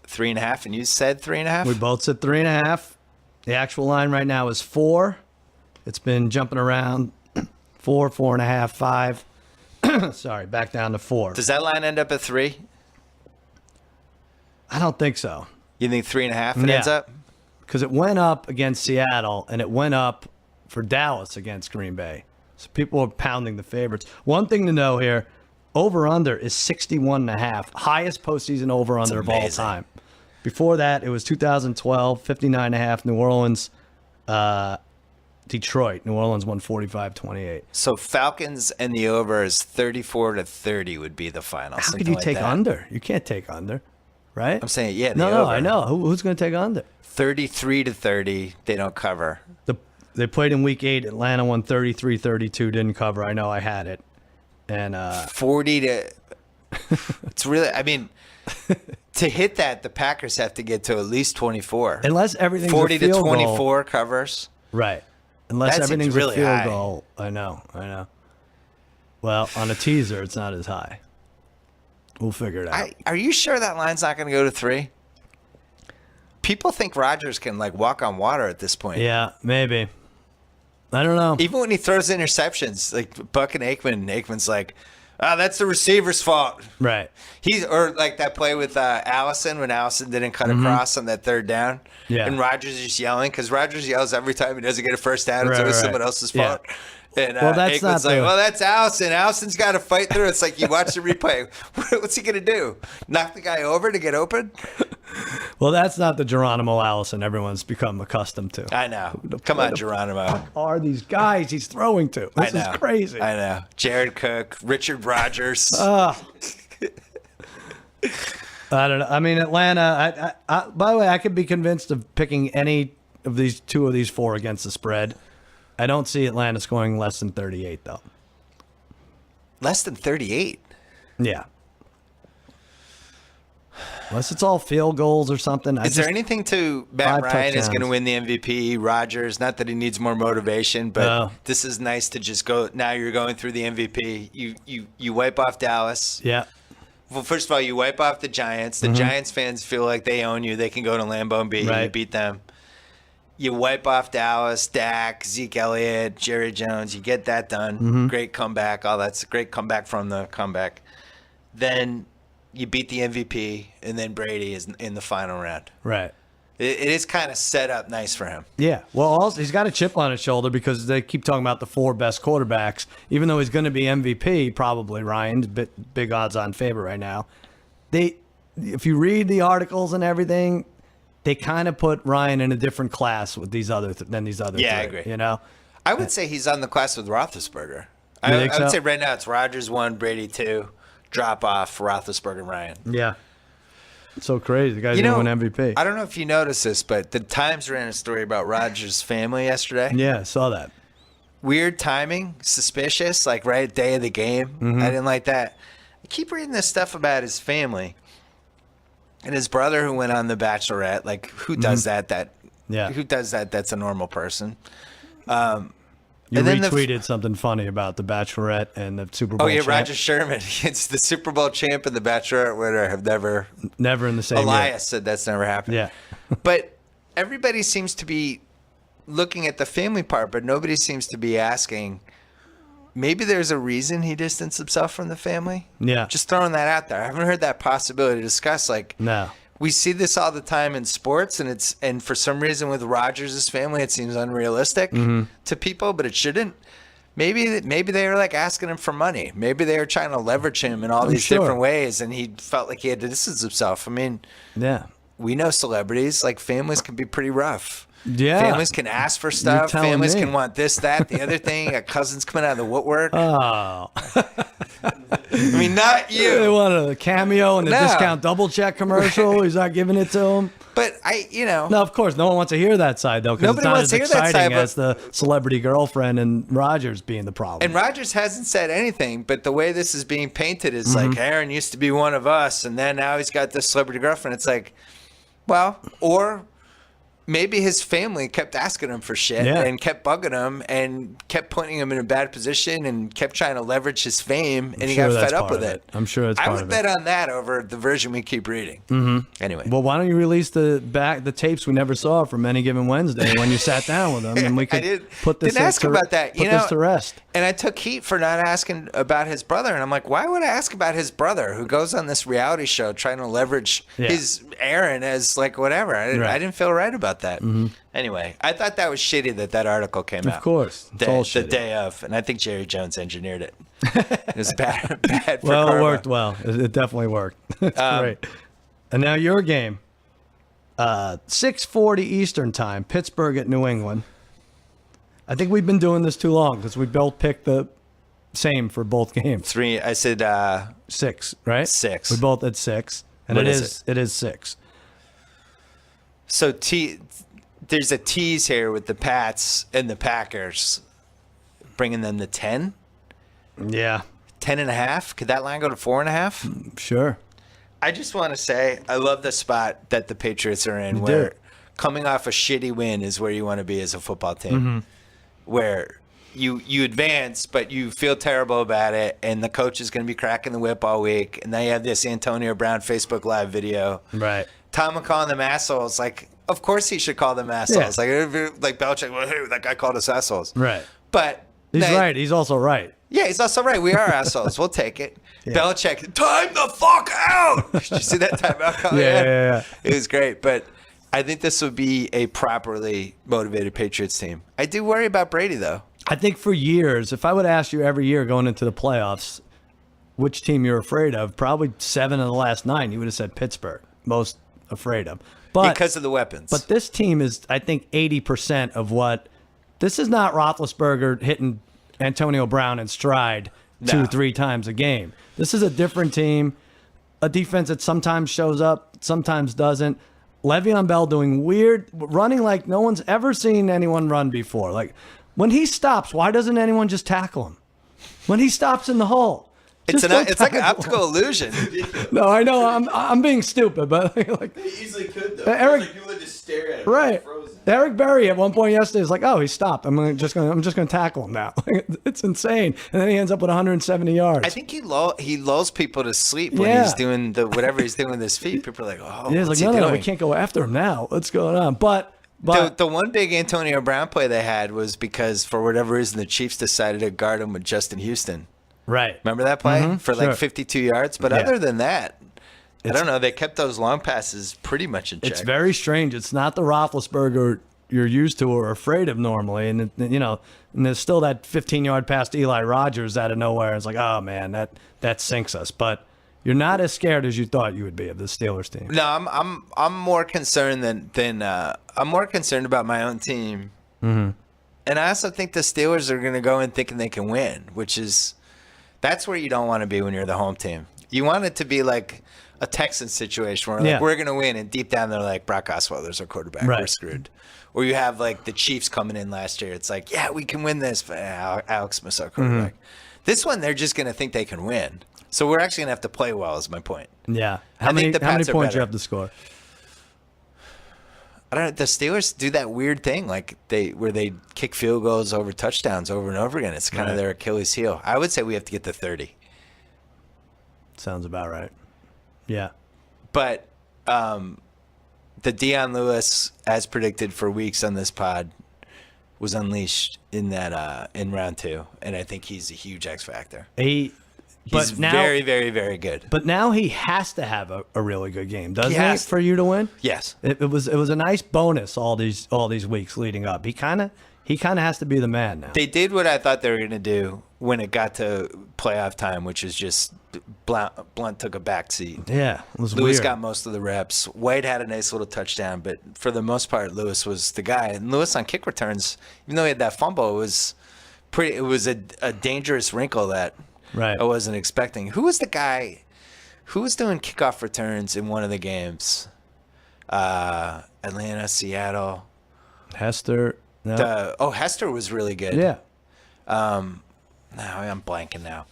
3.5, and you said 3.5. We both said 3.5. The actual line right now is 4. It's been jumping around 4, 4.5, 5. Sorry, back down to 4. Does that line end up at 3? I don't think so. You think 3.5 it Yeah. ends up? Because it went up against Seattle and it went up for Dallas against Green Bay. So people are pounding the favorites. One thing to know here, over-under is 61.5. Highest postseason over-under of all amazing. time. Before that, it was 2012, 59.5, New Orleans, Detroit. New Orleans won 45-28. So Falcons and the over is 34-30 would be the final. How something could you like take that. under? You can't take under, right? I'm saying, yeah, the No, over. I know. Who's going to take under? 33-30, they don't cover. They played in Week 8. Atlanta won 33-32, didn't cover. I know I had it. And 40 to it's really, I mean, to hit that, the Packers have to get to at least 24. unless everything's 40 a to field 24 covers. goal, right? Unless That seems everything's really a field high. goal, I know. Well, on a teaser, it's not as high. We'll figure it out. Are you sure that line's not going to go to 3? People think Rodgers can like walk on water at this point. Yeah, maybe. I don't know. Even when he throws interceptions, like Buck and Aikman's like, that's the receiver's fault. Right. Or like that play with Allison when Allison didn't cut across on that third down. Yeah. And Rodgers is just yelling because Rodgers yells every time he doesn't get a first down. It's Right, always right. someone else's Yeah. fault. And Well, that's Aikman's not like, the- well, that's Allison. Allison's got to fight through. It's like you watch the replay. What's he going to do? Knock the guy over to get open? Well, that's not the Geronimo Allison everyone's become accustomed to. I know. Come on, Geronimo. Who are these guys he's throwing to? This I know. is crazy. I know. Jared Cook, Richard Rodgers. I don't know. I mean, Atlanta. By the way, I could be convinced of picking any of these 2 of these 4 against the spread. I don't see Atlanta scoring less than 38, though. Less than 38. Yeah. Unless it's all field goals or something. Is there anything to Matt 5 Ryan is going to touchdowns. win the MVP? Rodgers, not that he needs more motivation, but No. this is nice to just go. Now you're going through the MVP. You wipe off Dallas. Yeah. Well, first of all, you wipe off the Giants. The Giants fans feel like they own you. They can go to Lambeau and beat you. You Right. beat them. You wipe off Dallas, Dak, Zeke Elliott, Jerry Jones. You get that done. Great comeback. All that's a great comeback from the comeback. Then you beat the MVP, and then Brady is in the final round. Right. It is kind of set up nice for him. Yeah. Well, also, he's got a chip on his shoulder because they keep talking about the 4 best quarterbacks. Even though he's going to be MVP, probably Ryan's big odds-on favorite right now. If you read the articles and everything, they kind of put Ryan in a different class with these other than these other. Yeah, I three, agree. You know. I would say he's on the class with Roethlisberger. You think I would so? say right now it's Rodgers 1, Brady 2, drop off Roethlisberger, Ryan. Yeah. It's so crazy. The guy's You going know, to win MVP. I don't know if you noticed this, but the Times ran a story about Rodgers' family yesterday. Yeah, I saw that. Weird timing, suspicious, like right day of the game. Mm-hmm. I didn't like that. I keep reading this stuff about his family and his brother who went on The Bachelorette. Like, who does that? Yeah. Who does that? That's a normal person. You and then retweeted something funny about the Bachelorette and the Super Bowl. Oh yeah, champ. Roger Sherman. It's the Super Bowl champ and the Bachelorette winner have never. Never in the same year. Elias said that's never happened. Yeah. But everybody seems to be looking at the family part, but nobody seems to be asking. Maybe there's a reason he distanced himself from the family. Yeah. Just throwing that out there. I haven't heard that possibility discussed. Like, No. we see this all the time in sports, and for some reason with Rodgers' family, it seems unrealistic to people, but it shouldn't. Maybe they were like asking him for money. Maybe they were trying to leverage him in all these different ways, and he felt like he had to distance himself. I mean, we know celebrities, like families can be pretty rough. Yeah. Families can ask for stuff. Families can want this, that, the other thing. Got cousins coming out of the woodwork. Oh. I mean, not you. They want a cameo in a discount double check commercial. He's not giving it to him. But No, of course, no one wants to hear that side, though, because it's not as exciting as the celebrity girlfriend and Rodgers being the problem. And Rodgers hasn't said anything, but the way this is being painted is like, Aaron used to be one of us, and then now he's got this celebrity girlfriend. It's like, well, or maybe his family kept asking him for shit and kept bugging him and kept putting him in a bad position and kept trying to leverage his fame, and he got fed up with it. I'm sure it's part of it. I would bet on that over the version we keep reading. Anyway. Well, why don't you release the tapes we never saw from Any Given Wednesday when you sat down with him, and we could put this didn't ask about that. Put this to rest. And I took heat for not asking about his brother, and I'm like, why would I ask about his brother who goes on this reality show trying to leverage his Aaron as like whatever? I didn't feel right about that. Anyway, I thought that was shitty that article came out. Of course. The day of. And I think Jerry Jones engineered it. It was bad for karma. It worked well. It definitely worked. It's great. And now your game. 6:40 Eastern time, Pittsburgh at New England. I think we've been doing this too long because we both picked the same for both games. 3, I said 6, right? 6. We both had 6. And it is 6. So there's a tease here with the Pats and the Packers, bringing them to 10. Yeah. 10.5. Could that line go to 4.5? Sure. I just want to say I love the spot that the Patriots are in, where coming off a shitty win is where you want to be as a football team, where you advance, but you feel terrible about it, and the coach is going to be cracking the whip all week, and then you have this Antonio Brown Facebook Live video. Right. Tom calling them assholes, like, of course he should call them assholes. Yeah. Like Belichick, well, hey, that guy called us assholes. Right. But he's right. He's also right. Yeah, he's also right. We are assholes. We'll take it. Yeah. Belichick, time the fuck out. Did you see that timeout coming? Yeah. It was great. But I think this would be a properly motivated Patriots team. I do worry about Brady, though. I think for years, if I would ask you every year going into the playoffs which team you're afraid of, probably 7 of the last 9, you would have said Pittsburgh, most afraid of. But because of the weapons. But this team is, I think, 80% of what – this is not Roethlisberger hitting Antonio Brown in stride 2-3 times a game. This is a different team, a defense that sometimes shows up, sometimes doesn't. Le'Veon Bell doing weird – running like no one's ever seen anyone run before. Like, when he stops, why doesn't anyone just tackle him? When he stops in the hole. It's like an optical illusion. No, I know. I'm being stupid, but like they easily could though. Eric, like people would just stare at him. Right. Frozen. Eric Berry at one point yesterday was like, "Oh, he stopped. I'm just gonna tackle him now." It's insane, and then he ends up with 170 yards. I think he lulls people to sleep when he's doing whatever he's doing with his feet. People are like, "Oh, yeah, what's like, he no, doing? we can't go after him now. What's going on?" But the one big Antonio Brown play they had was because for whatever reason the Chiefs decided to guard him with Justin Houston. Right. Remember that play for like 52 yards? But other than that, I don't know. They kept those long passes pretty much in check. It's very strange. It's not the Roethlisberger you're used to or afraid of normally. And, and there's still that 15-yard pass to Eli Rogers out of nowhere. It's like, oh, man, that sinks us. But you're not as scared as you thought you would be of the Steelers team. No, I'm more concerned than I'm more concerned about my own team. Mm-hmm. And I also think the Steelers are going to go in thinking they can win, which is – that's where you don't want to be when you're the home team. You want it to be like a Texans situation where we're going to win, and deep down they're like, Brock Osweiler's our quarterback. Right. We're screwed. Or you have like the Chiefs coming in last year. It's like, yeah, we can win this, but Alex Smith's our quarterback. Mm-hmm. This one, they're just going to think they can win. So we're actually going to have to play well is my point. Yeah. How many points do you have to score? I don't know. The Steelers do that weird thing, like where they kick field goals over touchdowns over and over again. It's kind of their Achilles heel. I would say we have to get to 30. Sounds about right. Yeah. But the Deion Lewis, as predicted for weeks on this pod, was unleashed in that in round 2, and I think he's a huge X factor. He's But now, very, very, very good. But now he has to have a really good game, doesn't he, has to. for you to win? Yes. It was a nice bonus all these weeks leading up. He kind of has to be the man now. They did what I thought they were going to do when it got to playoff time, which is just Blunt took a backseat. Yeah, it was Lewis weird. got most of the reps. White had a nice little touchdown, but for the most part, Lewis was the guy. And Lewis on kick returns, even though he had that fumble, it was a dangerous wrinkle that Right. I wasn't expecting. Who was the guy who was doing kickoff returns in one of the games? Atlanta, Seattle. Hester. No. Hester was really good. Yeah. No, I'm blanking now.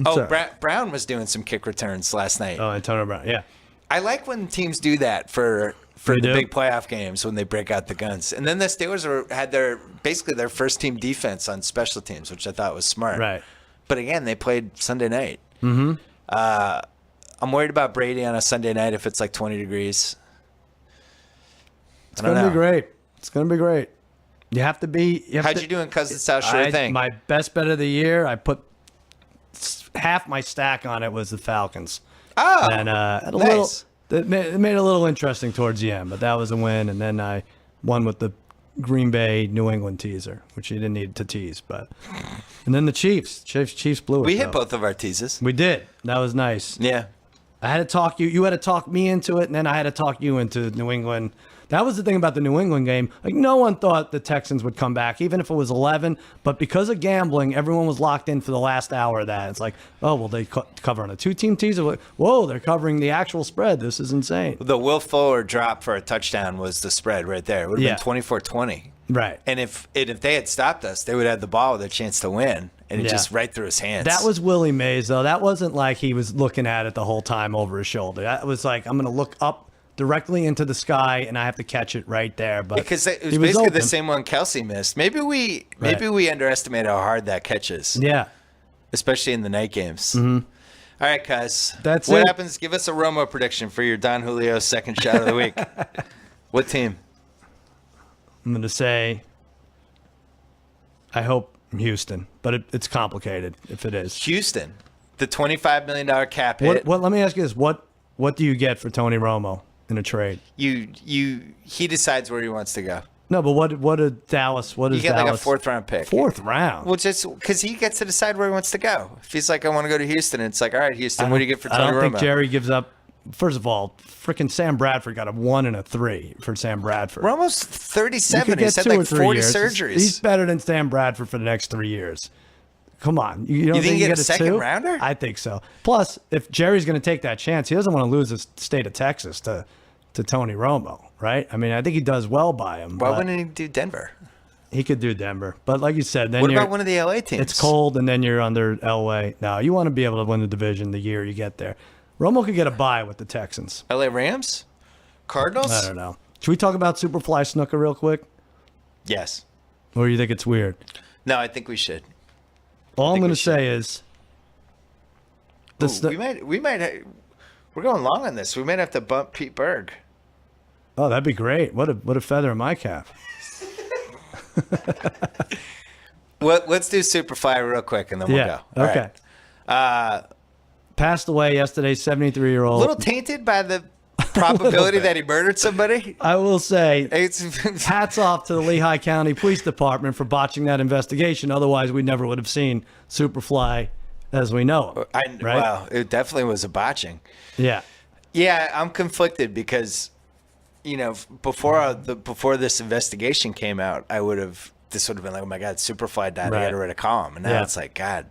Sorry. Brown was doing some kick returns last night. Oh, Antonio Brown. Yeah. I like when teams do that for You the do? big playoff games when they break out the guns. And then the Steelers had their first team defense on special teams, which I thought was smart. Right. But again, they played Sunday night. Mm-hmm. I'm worried about Brady on a Sunday night if it's like 20 degrees. It's going to be great. It's going to be great. You have to be. How'd you do in Cousins South? Sure thing. My best bet of the year, I put half my stack on it was the Falcons. Oh, And had a nice. it made it a little interesting towards the end, but that was a win. And then I won with the Green Bay New England teaser, which you didn't need to tease. And then the Chiefs blew it. We hit though. both of our teases. We did. That was nice. Yeah. I had to talk you. You had to talk me into it, and then I had to talk you into New England. That was the thing about the New England game. Like, no one thought the Texans would come back, even if it was 11. But because of gambling, everyone was locked in for the last hour of that. It's like, oh, well, they cover on a two-team teaser. Whoa, they're covering the actual spread. This is insane. The Will Fuller drop for a touchdown was the spread right there. It would have been 24-20. Right. And if they had stopped us, they would have had the ball with a chance to win. And it just right through his hands. That was Willie Mays, though. That wasn't like he was looking at it the whole time over his shoulder. That was like, I'm going to look up directly into the sky, and I have to catch it right there. But because it was he basically open. the same one Kelsey missed. Maybe we underestimated how hard that catch is. Yeah. Especially in the night games. Mm-hmm. All right, cuz. That's what it. happens? Give us a Romo prediction for your Don Julio second shot of the week. What team? I'm going to say, I hope Houston, but it's complicated if it is. Houston. The $25 million cap hit. What? Let me ask you this: What do you get for Tony Romo in a trade? He decides where he wants to go. No, but what did Dallas? What You is get Dallas? like a fourth round pick. Fourth round. Well, just because he gets to decide where he wants to go. If he's like, I want to go to Houston, it's like, all right, Houston, what do you get for Tony I don't Romo? think Jerry gives up. First of all, freaking Sam Bradford got a 1 and a 3 for Sam Bradford. Romo's You 37. could He's get had 2 like or 3 40 years. surgeries. He's better than Sam Bradford for the next 3 years. Come on. You don't think think you you get get a second 2? rounder? I think so. Plus, if Jerry's going to take that chance, he doesn't want to lose the state of Texas to Tony Romo, right? I mean, I think he does well by him. Why but wouldn't he do Denver? he could do Denver. But like you said, then What you're, about one of the LA teams? it's cold, and then you're under Elway. No, you want to be able to win the division the year you get there. Romo could get a bye with the Texans. LA Rams? Cardinals? I don't know. Should we talk about Superfly Snooker real quick? Yes. Or do you think it's weird? No, I think we should. All I'm think going we to say is Ooh, we're going long on this. We might have to bump Pete Berg. oh, that'd be great. What a feather in my cap. Let's do Superfly real quick, and then we'll Yeah. go. All Okay. right. Passed away yesterday, 73-year-old. A little tainted by the probability that he murdered somebody. I will say, It's hats off to the Lehigh County Police Department for botching that investigation. Otherwise, we never would have seen Superfly as we know him. Right? Wow, it definitely was a botching. Yeah. Yeah, I'm conflicted because, before this investigation came out, this would have been like, oh my God, Superfly died. I Right. got to write a column, and now Yeah. it's like, God,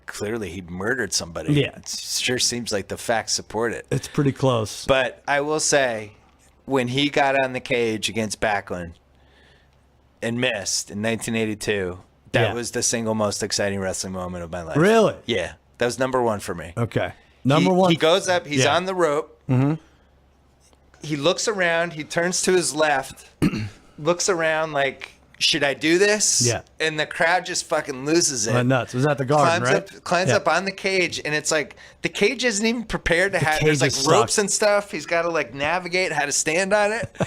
clearly he murdered somebody. Yeah. It sure seems like the facts support it. It's pretty close. But I will say, when he got on the cage against Backlund and missed in 1982, that Yeah. was the single most exciting wrestling moment of my life. Really? Yeah, that was number one for me. Okay. Number one. He goes up. He's Yeah. on the rope. Mm-hmm. He looks around. He turns to his left, looks around like, should I do this? Yeah. And the crowd just fucking loses it. Nuts. Was that the Garden, Climbs right? up on the cage, and it's like the cage isn't even prepared to have. cage There's like just ropes sucks. and stuff. He's got to like navigate how to stand on it,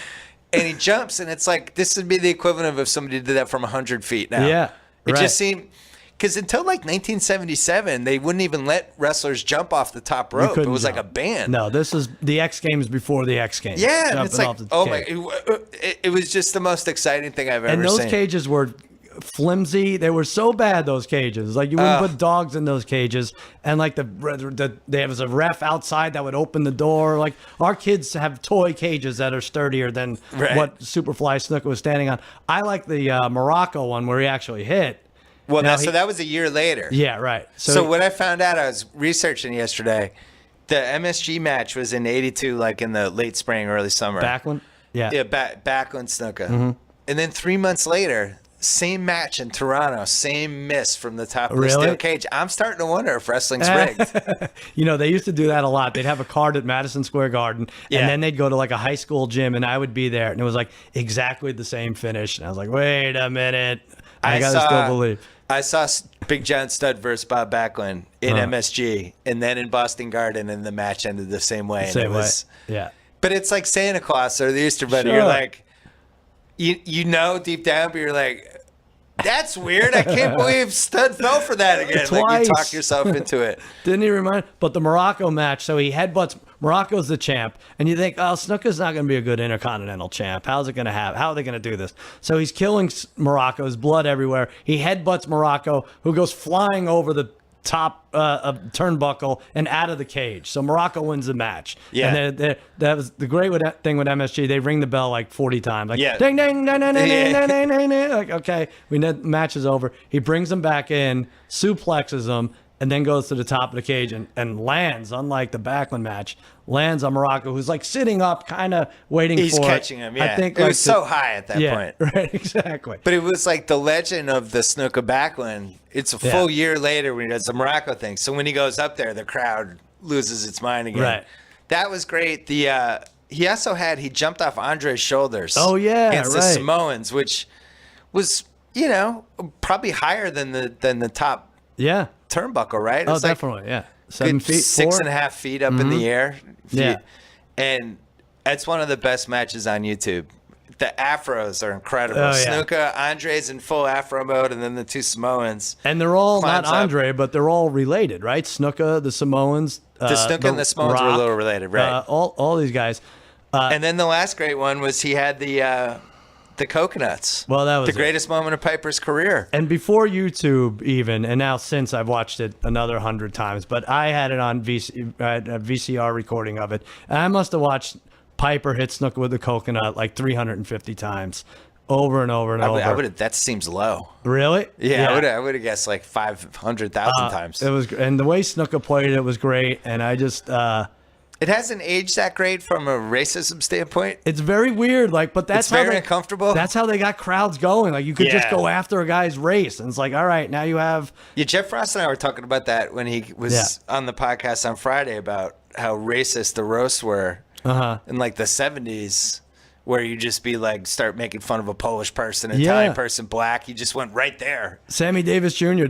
and he jumps, and it's like this would be the equivalent of if somebody did that from 100 feet now. Yeah, It right. just seemed because until like 1977, they wouldn't even let wrestlers jump off the top rope. It couldn't was like a jump. ban. No, this is the X Games before the X Games. Yeah, and Jumping it's like, off the oh my, cage. it was just the most exciting thing I've ever And those seen. cages were flimsy. They were so bad, those cages. Like, you wouldn't put dogs in those cages. And like there was a ref outside that would open the door. Like, our kids have toy cages that are sturdier than what Superfly Snuka was standing on. I like the Morocco one where he actually hit. Well, Now so that was a year later. Yeah, right. So what I found out, I was researching yesterday, the MSG match was in 82, like in the late spring, early summer. Backlund? Yeah. Yeah, Backlund Snuka. And then 3 months later, same match in Toronto, same miss from the top of the steel cage. I'm starting to wonder if wrestling's rigged. You know, they used to do that a lot. They'd have a card at Madison Square Garden, and then they'd go to like a high school gym, and I would be there, and it was like exactly the same finish. And I was like, wait a minute. I got to still believe. I saw Big John Studd versus Bob Backlund in MSG, and then in Boston Garden, and the match ended the same way. Same way. Yeah. But it's like Santa Claus or the Easter Bunny. Sure. You're like, you know deep down, but you're like, that's weird. I can't believe Studd fell for that again. Twice. Like, you talk yourself into it. Didn't he remind? But the Morocco match, so he headbutts. Morocco's the champ, and you think, oh, Snuka's not going to be a good Intercontinental champ. How's it going to have? How are they going to do this? So he's killing Morocco's blood everywhere. He headbutts Morocco, who goes flying over the top of turnbuckle and out of the cage. So Morocco wins the match. Yeah. And that was the great thing with MSG. They ring the bell like 40 times. Like, yeah. Ding, ding, ding, ding, ding, ding, ding, ding, ding. Like, okay, match is over. He brings him back in, suplexes him, and then goes to the top of the cage and lands, unlike the Backlund match, lands on Morocco, who's like sitting up, kind of waiting He's for it. catching him, yeah. I think it was so high at that point. Right, exactly. But it was like the legend of the Snuka Backlund. It's a full year later when he does the Morocco thing. So when he goes up there, the crowd loses its mind again. Right. That was great. He also he jumped off Andre's shoulders. Oh, yeah, against the right. Samoans, which was, probably higher than the top turnbuckle, right? Oh, It's like definitely, yeah. 7 feet, 6.5 feet up in the air. Yeah. And that's one of the best matches on YouTube. The afros are incredible. Oh, yeah. Snuka, Andre's in full afro mode, and then the two Samoans. And they're all not climbs up. Andre, but they're all related, right? Snuka, the Samoans. The Snuka and the Samoans were a little related, right? All these guys. And then the last great one was he had the coconuts. Well, that was the greatest moment of Piper's career. And before YouTube even, and now since I've watched it another 100 times, but I had it on VCR recording of it. And I must have watched Piper hit Snuka with the coconut like 350 times, over and over and over. That seems low. Really? Yeah. I would have guessed like 500,000 times. It was, and the way Snuka played it was great. And I just, it hasn't aged that great from a racism standpoint. it's very weird. Like, but that's It's very uncomfortable. That's how they got crowds going. Like, you could just go after a guy's race, and it's like, all right, now you have. Yeah, Jeff Frost and I were talking about that when he was on the podcast on Friday about how racist the roasts were in like the 70s, where you just be like, start making fun of a Polish person, Italian person, black. You just went right there. Sammy Davis Jr.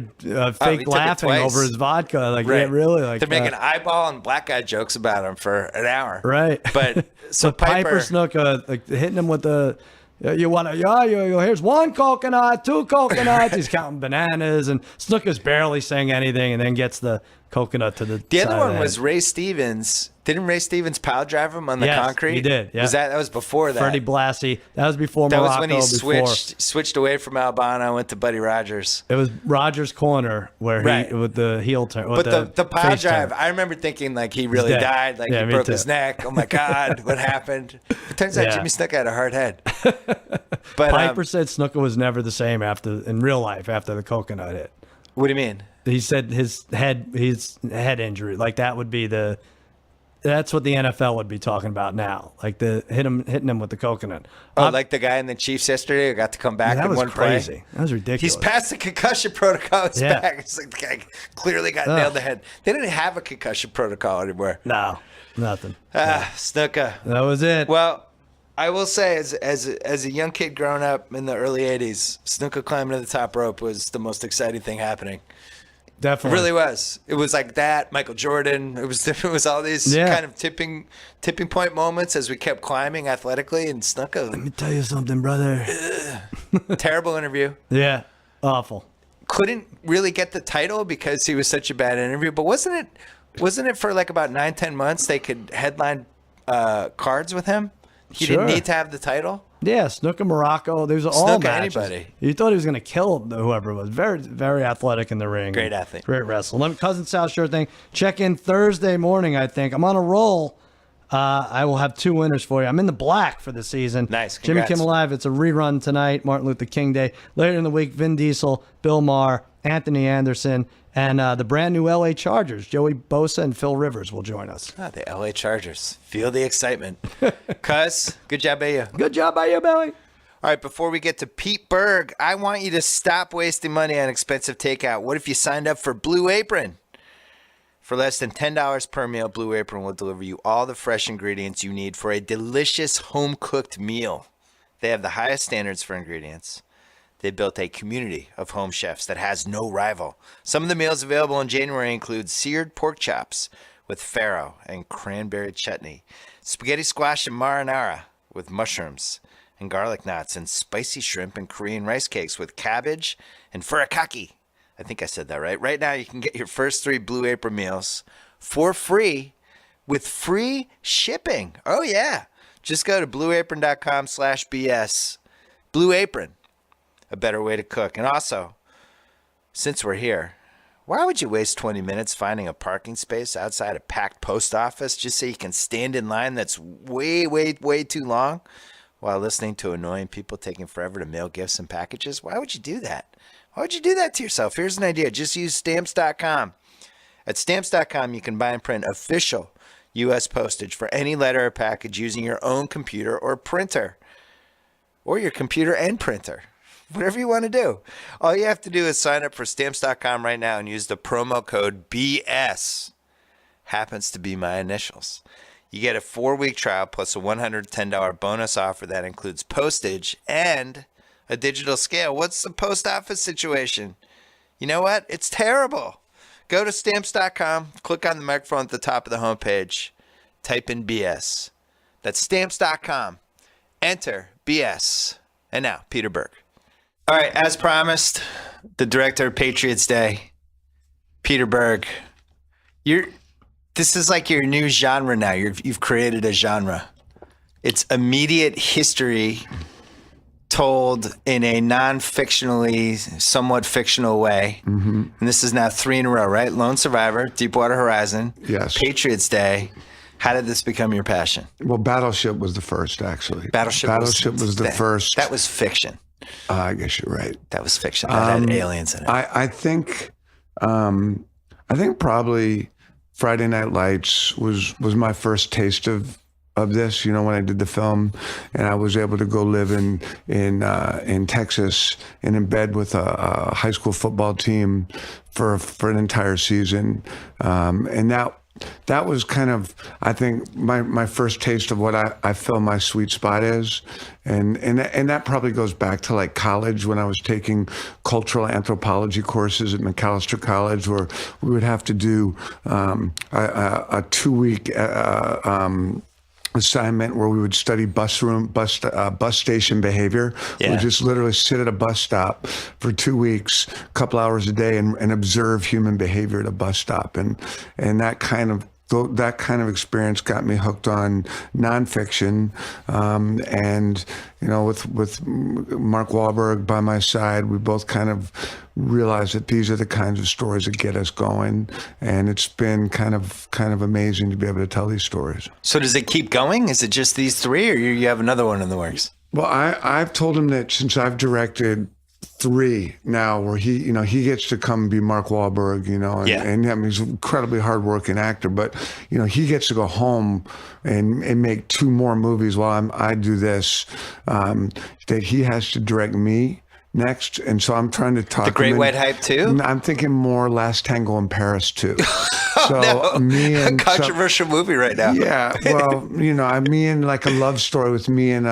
Fake laughing over his vodka. Like, yeah, really. Like, they're making eyeball and black guy jokes about him for an hour. Right. But so Piper Snuka, like, hitting him with the. You want to, here's one coconut, two coconuts. He's counting bananas, and Snuka's barely saying anything, and then gets the coconut to the The side other of one the was head. Ray Stevens. Didn't Ray Stevens pile drive him on the Yes, concrete? he did, yeah. That was before that. Freddie Blassie. That was before That Morocco. was when he switched away from Albano, went to Buddy Rogers. It was Rogers' corner where he with the heel turn. But the pile face drive, turn. I remember thinking like he really dead. died, like Yeah, he me broke too. his neck. Oh my God, what happened? It turns out Yeah. Jimmy Snuka had a hard head. But Piper said Snuka was never the same in real life after the coconut hit. what do you mean? He said his head injury, like that would be that's what the NFL would be talking about now, like hitting him with the coconut. Oh, like the guy in the Chiefs yesterday who got to come back that in was one crazy. play. That was ridiculous. He's past the concussion protocol. He's Yeah. back. It's like the guy clearly got nailed in the head. They didn't have a concussion protocol anymore. No, nothing. Snuka. That was it. Well, I will say, as a young kid growing up in the early '80s, Snuka climbing to the top rope was the most exciting thing happening. It Definitely. really was. It was like that. Michael Jordan. It was all these kind of tipping point moments as we kept climbing athletically. And Let Snuka, me tell you something, brother. terrible interview. Yeah, awful. couldn't really get the title because he was such a bad interview. But wasn't it for like about 9-10 months they could headline cards with him? He didn't need to have the title. Yeah, Snuka Morocco. There's all Snuka matches. anybody. You thought he was going to kill whoever it was. Very, very athletic in the ring. Great athlete. Great wrestler. Cousin Sal, sure thing. Check in Thursday morning, I think. I'm on a roll. I will have 2 winners for you. I'm in the black for the season. Nice. Jimmy Congrats. Kimmel Live. It's a rerun tonight, Martin Luther King Day. Later in the week, Vin Diesel, Bill Maher, Anthony Anderson, and the brand new LA Chargers. Joey Bosa and Phil Rivers will join us. Oh, the LA Chargers. Feel the excitement. Cuz, good job by you. Good job by you, Billy. All right, before we get to Pete Berg, I want you to stop wasting money on expensive takeout. What if you signed up for Blue Apron? For less than $10 per meal, Blue Apron will deliver you all the fresh ingredients you need for a delicious home-cooked meal. They have the highest standards for ingredients. They built a community of home chefs that has no rival. Some of the meals available in January include seared pork chops with farro and cranberry chutney, spaghetti squash and marinara with mushrooms and garlic knots, and spicy shrimp and Korean rice cakes with cabbage and furikake. I think I said that right. Right now, you can get your first 3 Blue Apron meals for free with free shipping. Oh, yeah. Just go to blueapron.com/BS. Blue Apron, a better way to cook. And also, since we're here, why would you waste 20 minutes finding a parking space outside a packed post office just so you can stand in line that's way, way, way too long while listening to annoying people taking forever to mail gifts and packages? Why would you do that? Why would you do that to yourself? Here's an idea. Just use Stamps.com. At Stamps.com, you can buy and print official U.S. postage for any letter or package using your own computer or printer. Or your computer and printer. Whatever you want to do. All you have to do is sign up for Stamps.com right now and use the promo code BS. Happens to be my initials. You get a 4-week trial plus a $110 bonus offer that includes postage and a digital scale. What's the post office situation? You know what? It's terrible. Go to Stamps.com, click on the microphone at the top of the homepage, type in BS. That's Stamps.com. Enter BS. And now, Peter Berg. All right, as promised, the director of Patriots Day, Peter Berg. This is like your new genre now. You've created a genre. It's immediate history told in a non-fictionally, somewhat fictional way. Mm-hmm. And this is now 3 in a row, right? Lone Survivor, Deepwater Horizon, yes. Patriots Day. How did this become your passion? Well, Battleship was the first, actually. Battleship was the first. That was fiction. I guess you're right. That was fiction. That had aliens in it. I think probably Friday Night Lights was my first taste of this, when I did the film, and I was able to go live in Texas and in bed with a high school football team for an entire season, and that was kind of, I think, my first taste of what I feel my sweet spot is, and that probably goes back to like college when I was taking cultural anthropology courses at McAllister College, where we would have to do a 2-week assignment where we would study bus station behavior. Yeah. We just literally sit at a bus stop for 2 weeks, a couple hours a day, and observe human behavior at a bus stop. And that kind of experience got me hooked on nonfiction. And with Mark Wahlberg by my side, we both kind of realized that these are the kinds of stories that get us going. And it's been kind of amazing to be able to tell these stories. So does it keep going? Is it just these 3, or you have another one in the works? Well, I've told him that since I've directed 3 now, where he gets to come be Mark Wahlberg, and I mean, he's an incredibly hardworking actor, but he gets to go home and make 2 more movies while I do this. That he has to direct me next, and so I'm trying to talk. The Great White Hype 2? I'm thinking more Last Tango in Paris 2. So no. me and a controversial movie right now. Yeah, well, me and like a love story with me and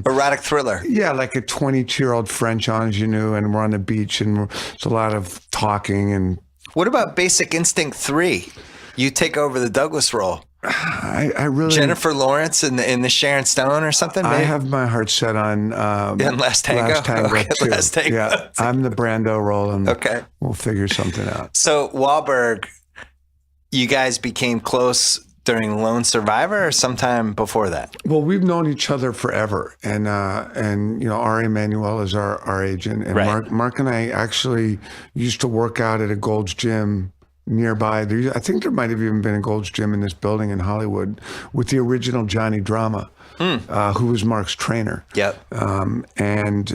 erotic thriller. Yeah, like a 22-year-old French ingenue, and we're on the beach, and it's a lot of talking. And what about Basic Instinct 3? You take over the Douglas role. I really Jennifer Lawrence in the Sharon Stone or something? I Maybe? have my heart set on Last Tango? Last Tango Okay, too. Last Tango. Yeah, I'm the Brando role, and Okay. we'll figure something out. So Wahlberg, you guys became close during Lone Survivor or sometime before that? Well, we've known each other forever, and Ari Emanuel is our agent, and Right. Mark and I actually used to work out at a Gold's Gym nearby. I think there might have even been a Gold's Gym in this building in Hollywood with the original Johnny Drama, who was Mark's trainer. Yep. And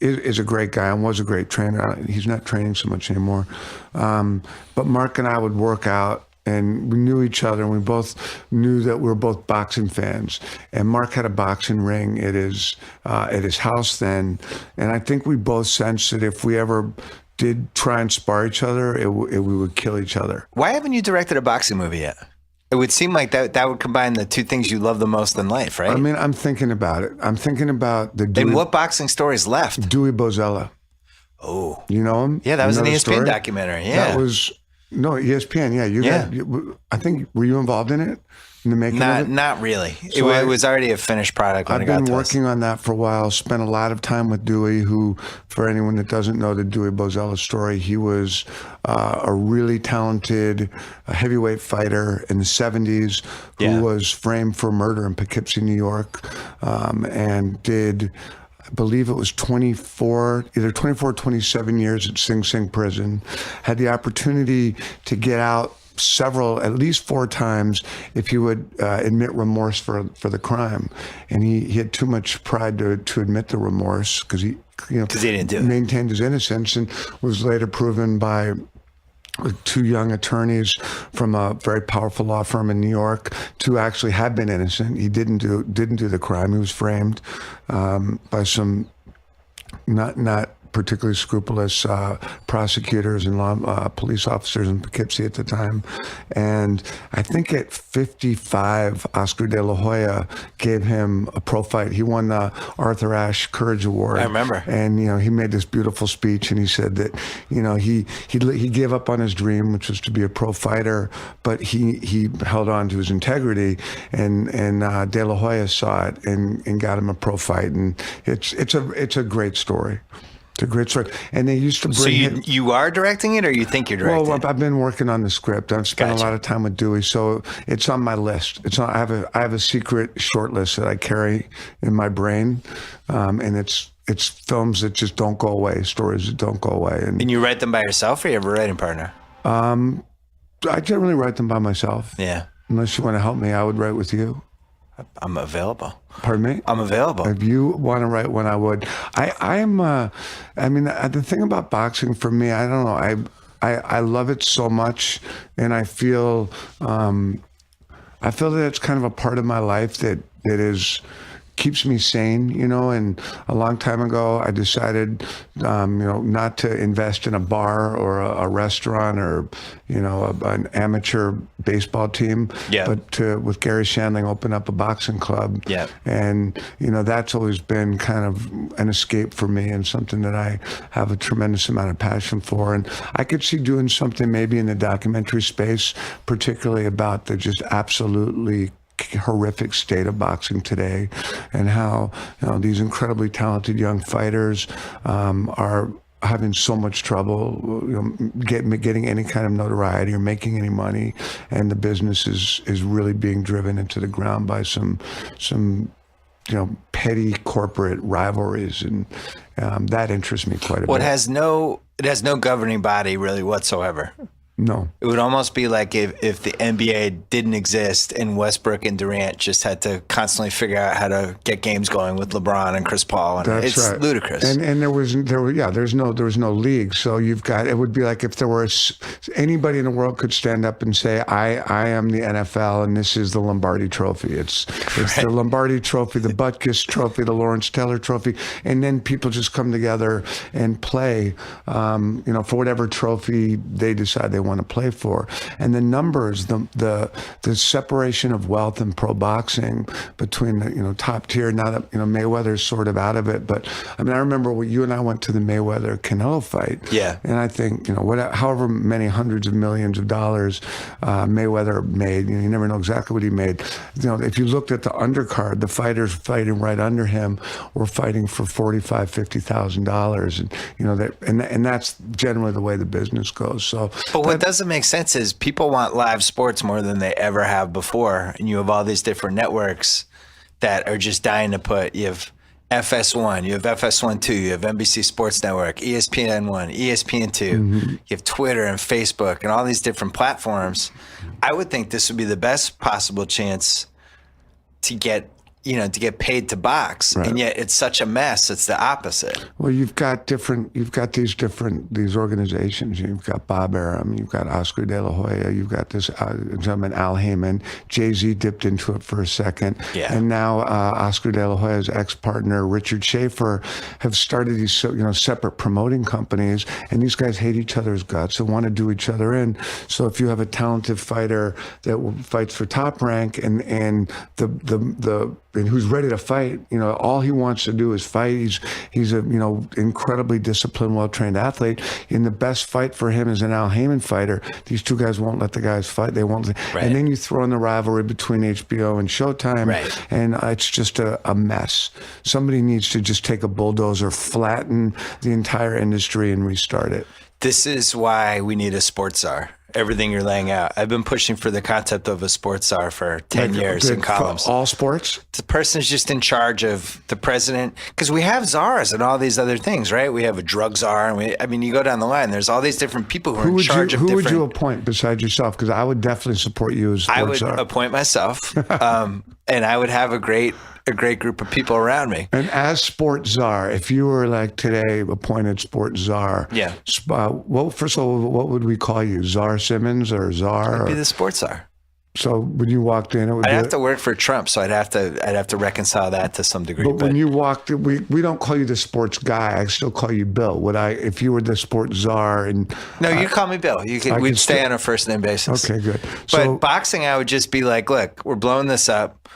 is a great guy and was a great trainer. He's not training so much anymore. But Mark and I would work out, and we knew each other, and we both knew that we were both boxing fans. And Mark had a boxing ring at his house then, and I think we both sensed that if we ever did try and spar each other, we would kill each other. Why haven't you directed a boxing movie yet? It would seem like that would combine the two things you love the most in life, right? I mean, I'm thinking about it. I'm thinking about the and what boxing stories left? Dewey Bozella. Oh. You know him? Yeah, that was You know an the ESPN story? documentary. Yeah. That was ESPN. Yeah, I think, were you involved in it? In the making of it? Not really. So it was already a finished product when I've it got been to working on that for a while. Spent a lot of time with Dewey, who, for anyone that doesn't know the Dewey Bozella story, he was a really talented heavyweight fighter in the 70s who was framed for murder in Poughkeepsie, New York, and did, I believe it was either 24 or 27 years at Sing Sing prison. Had the opportunity to get out at least 4 times if he would admit remorse for the crime. And he had too much pride to admit the remorse because he didn't do it. Maintained his innocence, and was later proven by 2 young attorneys from a very powerful law firm in New York to actually have been innocent. He didn't do the crime. He was framed by some not particularly scrupulous prosecutors and police officers in Poughkeepsie at the time. And I think at 55, Oscar De La Hoya gave him a pro fight. He won the Arthur Ashe Courage Award. I remember. And, he made this beautiful speech, and he said that, he gave up on his dream, which was to be a pro fighter, but he held on to his integrity, and De La Hoya saw it and got him a pro fight. And it's a great story. It's a great story. And they used to bring So you are directing it, or you think you're directing Well, it? I've been working on the script. I've spent Gotcha. a lot of time with Dewey, so it's on my list. I have a secret short list that I carry in my brain, and it's films that just don't go away, stories that don't go away. And you write them by yourself, or you have a writing partner? I generally write them by myself. Yeah. Unless you want to help me, I would write with you. I'm available. Pardon me? I'm available. If you want to write one, I would. The thing about boxing for me, I don't know. I love it so much, and I feel that it's kind of a part of my life that keeps me sane, and a long time ago I decided, not to invest in a bar or a restaurant or, an amateur baseball team, but to, with Gary Shandling, open up a boxing club. Yeah. And, that's always been kind of an escape for me and something that I have a tremendous amount of passion for. And I could see doing something maybe in the documentary space, particularly about the just absolutely horrific state of boxing today, and how these incredibly talented young fighters are having so much trouble getting any kind of notoriety or making any money, and the business is really being driven into the ground by some petty corporate rivalries, and that interests me quite a bit. It has no governing body really whatsoever. No. It would almost be like if the NBA didn't exist and Westbrook and Durant just had to constantly figure out how to get games going with LeBron and Chris Paul. And That's it's right. ludicrous. And there was no league. So it would be like if there was anybody in the world could stand up and say, I am the NFL and this is the Lombardi Trophy. It's the Lombardi Trophy, the Butkus Trophy, the Lawrence Taylor Trophy, and then people just come together and play, for whatever trophy they decide they want want to play for. And the numbers, the separation of wealth in pro boxing between the top tier. Now that Mayweather's sort of out of it, but I mean, I remember when you and I went to the Mayweather Canelo fight. Yeah. And I think however many hundreds of millions of dollars Mayweather made, you never know exactly what he made. If you looked at the undercard, the fighters fighting right under him were fighting for $45,000-$50,000, and that's generally the way the business goes. So, but what doesn't make sense is people want live sports more than they ever have before, and you have all these different networks that are just dying to put. You have FS1, you have FS1 2, you have NBC Sports Network, ESPN1, ESPN2, you have Twitter and Facebook and all these different platforms. I would think this would be the best possible chance to get paid to box, right. And yet it's such a mess. It's the opposite. Well, you've got these organizations. You've got Bob Arum, you've got Oscar De La Hoya, you've got this gentleman Al Heyman. Jay-Z dipped into it for a second, yeah. And now Oscar De La Hoya's ex-partner Richard Schaefer have started these separate promoting companies, and these guys hate each other's guts and want to do each other in. So if you have a talented fighter that fights for Top Rank and who's ready to fight, all he wants to do is fight. He's a incredibly disciplined, well-trained athlete. And the best fight for him is an Al Heyman fighter. These two guys won't let the guys fight. They won't. Right. And then you throw in the rivalry between HBO and Showtime, right. And it's just a mess. Somebody needs to just take a bulldozer, flatten the entire industry, and restart it. This is why we need a sports czar. Everything you're laying out. I've been pushing for the concept of a sports czar for 10 years in columns. All sports? The person is just in charge of the president, because we have czars and all these other things, right? We have a drug czar. And you go down the line, there's all these different people who are in charge of different... Who would you appoint besides yourself? Because I would definitely support you as sports czar. I would appoint myself, and I would have a great group of people around me. And as sports czar, if you were like today appointed sports czar, yeah. First of all, what would we call you? Czar Simmons or czar? I'd be the sports czar. So when you walked in, I'd have to work for Trump, so I'd have to reconcile that to some degree. But when you walked, we don't call you the sports guy. I still call you Bill. Would I, if you were the sports czar? And no, you call me Bill. We'd stay on a first name basis. Okay, good. But boxing, I would just be like, look, we're blowing this up.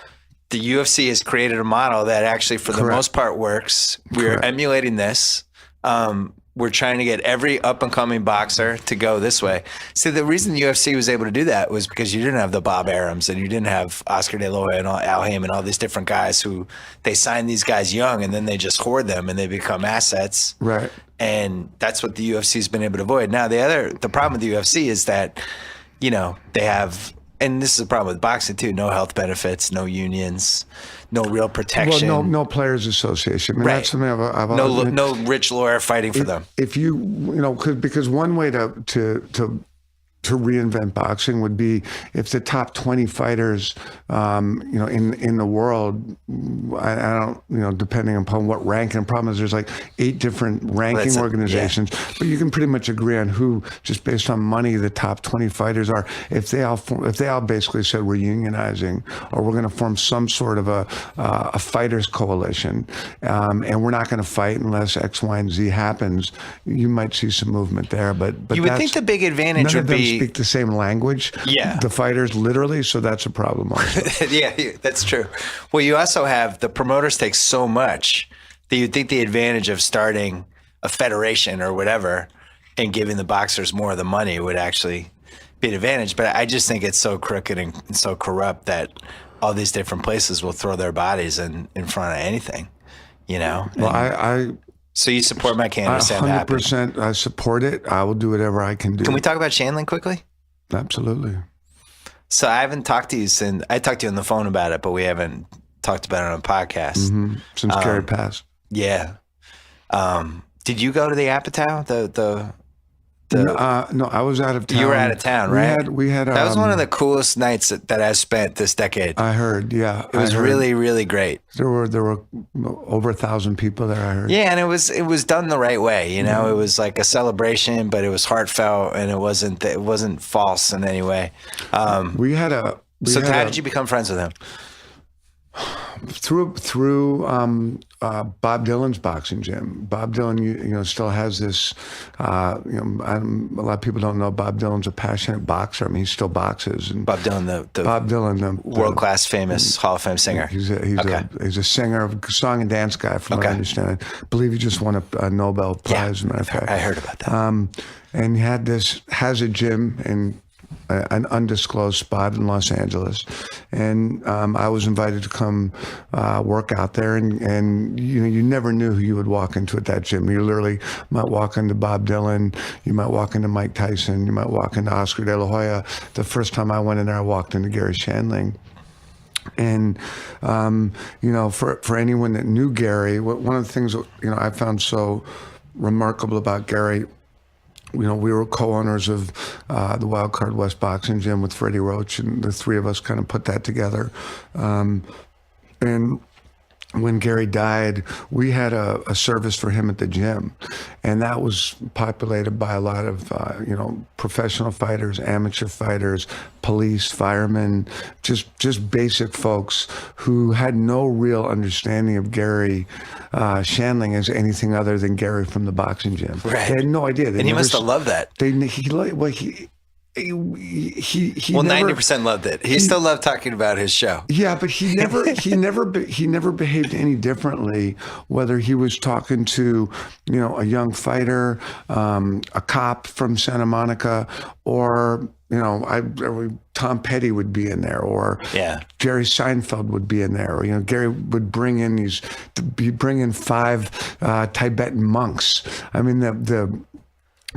The UFC has created a model that actually, for the most part, works. We're emulating this. We're trying to get every up-and-coming boxer to go this way. See, the reason the UFC was able to do that was because you didn't have the Bob Arums and you didn't have Oscar De La Hoya and Al Heyman and all these different guys who they sign these guys young and then they just hoard them and they become assets. Right. And that's what the UFC's been able to avoid. Now, the problem with the UFC is that, they have... And this is a problem with boxing too. No health benefits, no unions, no real protection. Well, no players association. I mean, right. That's something I've no rich lawyer fighting for them. If you because one way to reinvent boxing would be if the top 20 fighters, in the world, I don't, depending upon what ranking. The problem is there's like 8 different ranking organizations, but you can pretty much agree on who, just based on money, the top 20 fighters are. If they all basically said we're unionizing or we're going to form some sort of a fighters coalition, and we're not going to fight unless X, Y, and Z happens, you might see some movement there. But you would think the big advantage would be speak the same language. Yeah. The fighters literally, so that's a problem also. Yeah, that's true. Well, you also have the promoters take so much that you'd think the advantage of starting a federation or whatever and giving the boxers more of the money would actually be an advantage. But I just think it's so crooked and so corrupt that all these different places will throw their bodies in front of anything, Well, so you support my candidacy? 100%. I support it. I will do whatever I can do. Can we talk about Chandling quickly? Absolutely. So I haven't talked to you since I talked to you on the phone about it, but we haven't talked about it on a podcast Since Kerry passed. Yeah. Did you go to the Apatow? No, I was out of town. You were out of town, right? We had. That was one of the coolest nights that I've spent this decade. I heard, yeah. It was really, really great. There were over 1,000 people there, I heard. Yeah, and it was done the right way. It was like a celebration, but it was heartfelt, and it wasn't false in any way. How did you become friends with him? through Bob Dylan's boxing gym. Bob Dylan, still has this. A lot of people don't know Bob Dylan's a passionate boxer. I mean, he still boxes. And Bob Dylan, the Bob Dylan, the world-class, famous Hall of Fame singer. He's a singer, song and dance guy, from what I understand. I believe he just won a Nobel Prize. As a matter of fact, I heard about that. And he has a gym in an undisclosed spot in Los Angeles, and I was invited to come work out there, and you never knew who you would walk into at that gym. You literally might walk into Bob Dylan, you might walk into Mike Tyson, you might walk into Oscar De La Hoya. The first time I went in there, I walked into Gary Shandling. And for anyone that knew Gary, one of the things I found so remarkable about Gary, we were co-owners of the Wild Card West Boxing Gym with Freddie Roach, and the three of us kind of put that together. And when Gary died, we had a service for him at the gym, and that was populated by a lot of professional fighters, amateur fighters, police, firemen, just basic folks who had no real understanding of Gary Shandling as anything other than Gary from the boxing gym. Right. They had no idea. And he must have loved that. He Well, never, 90% loved it. He still loved talking about his show. Yeah, but he never behaved any differently, whether he was talking to, a young fighter, a cop from Santa Monica, or Tom Petty would be in there, or Jerry Seinfeld would be in there, or Gary would bring in 5 Tibetan monks. I mean,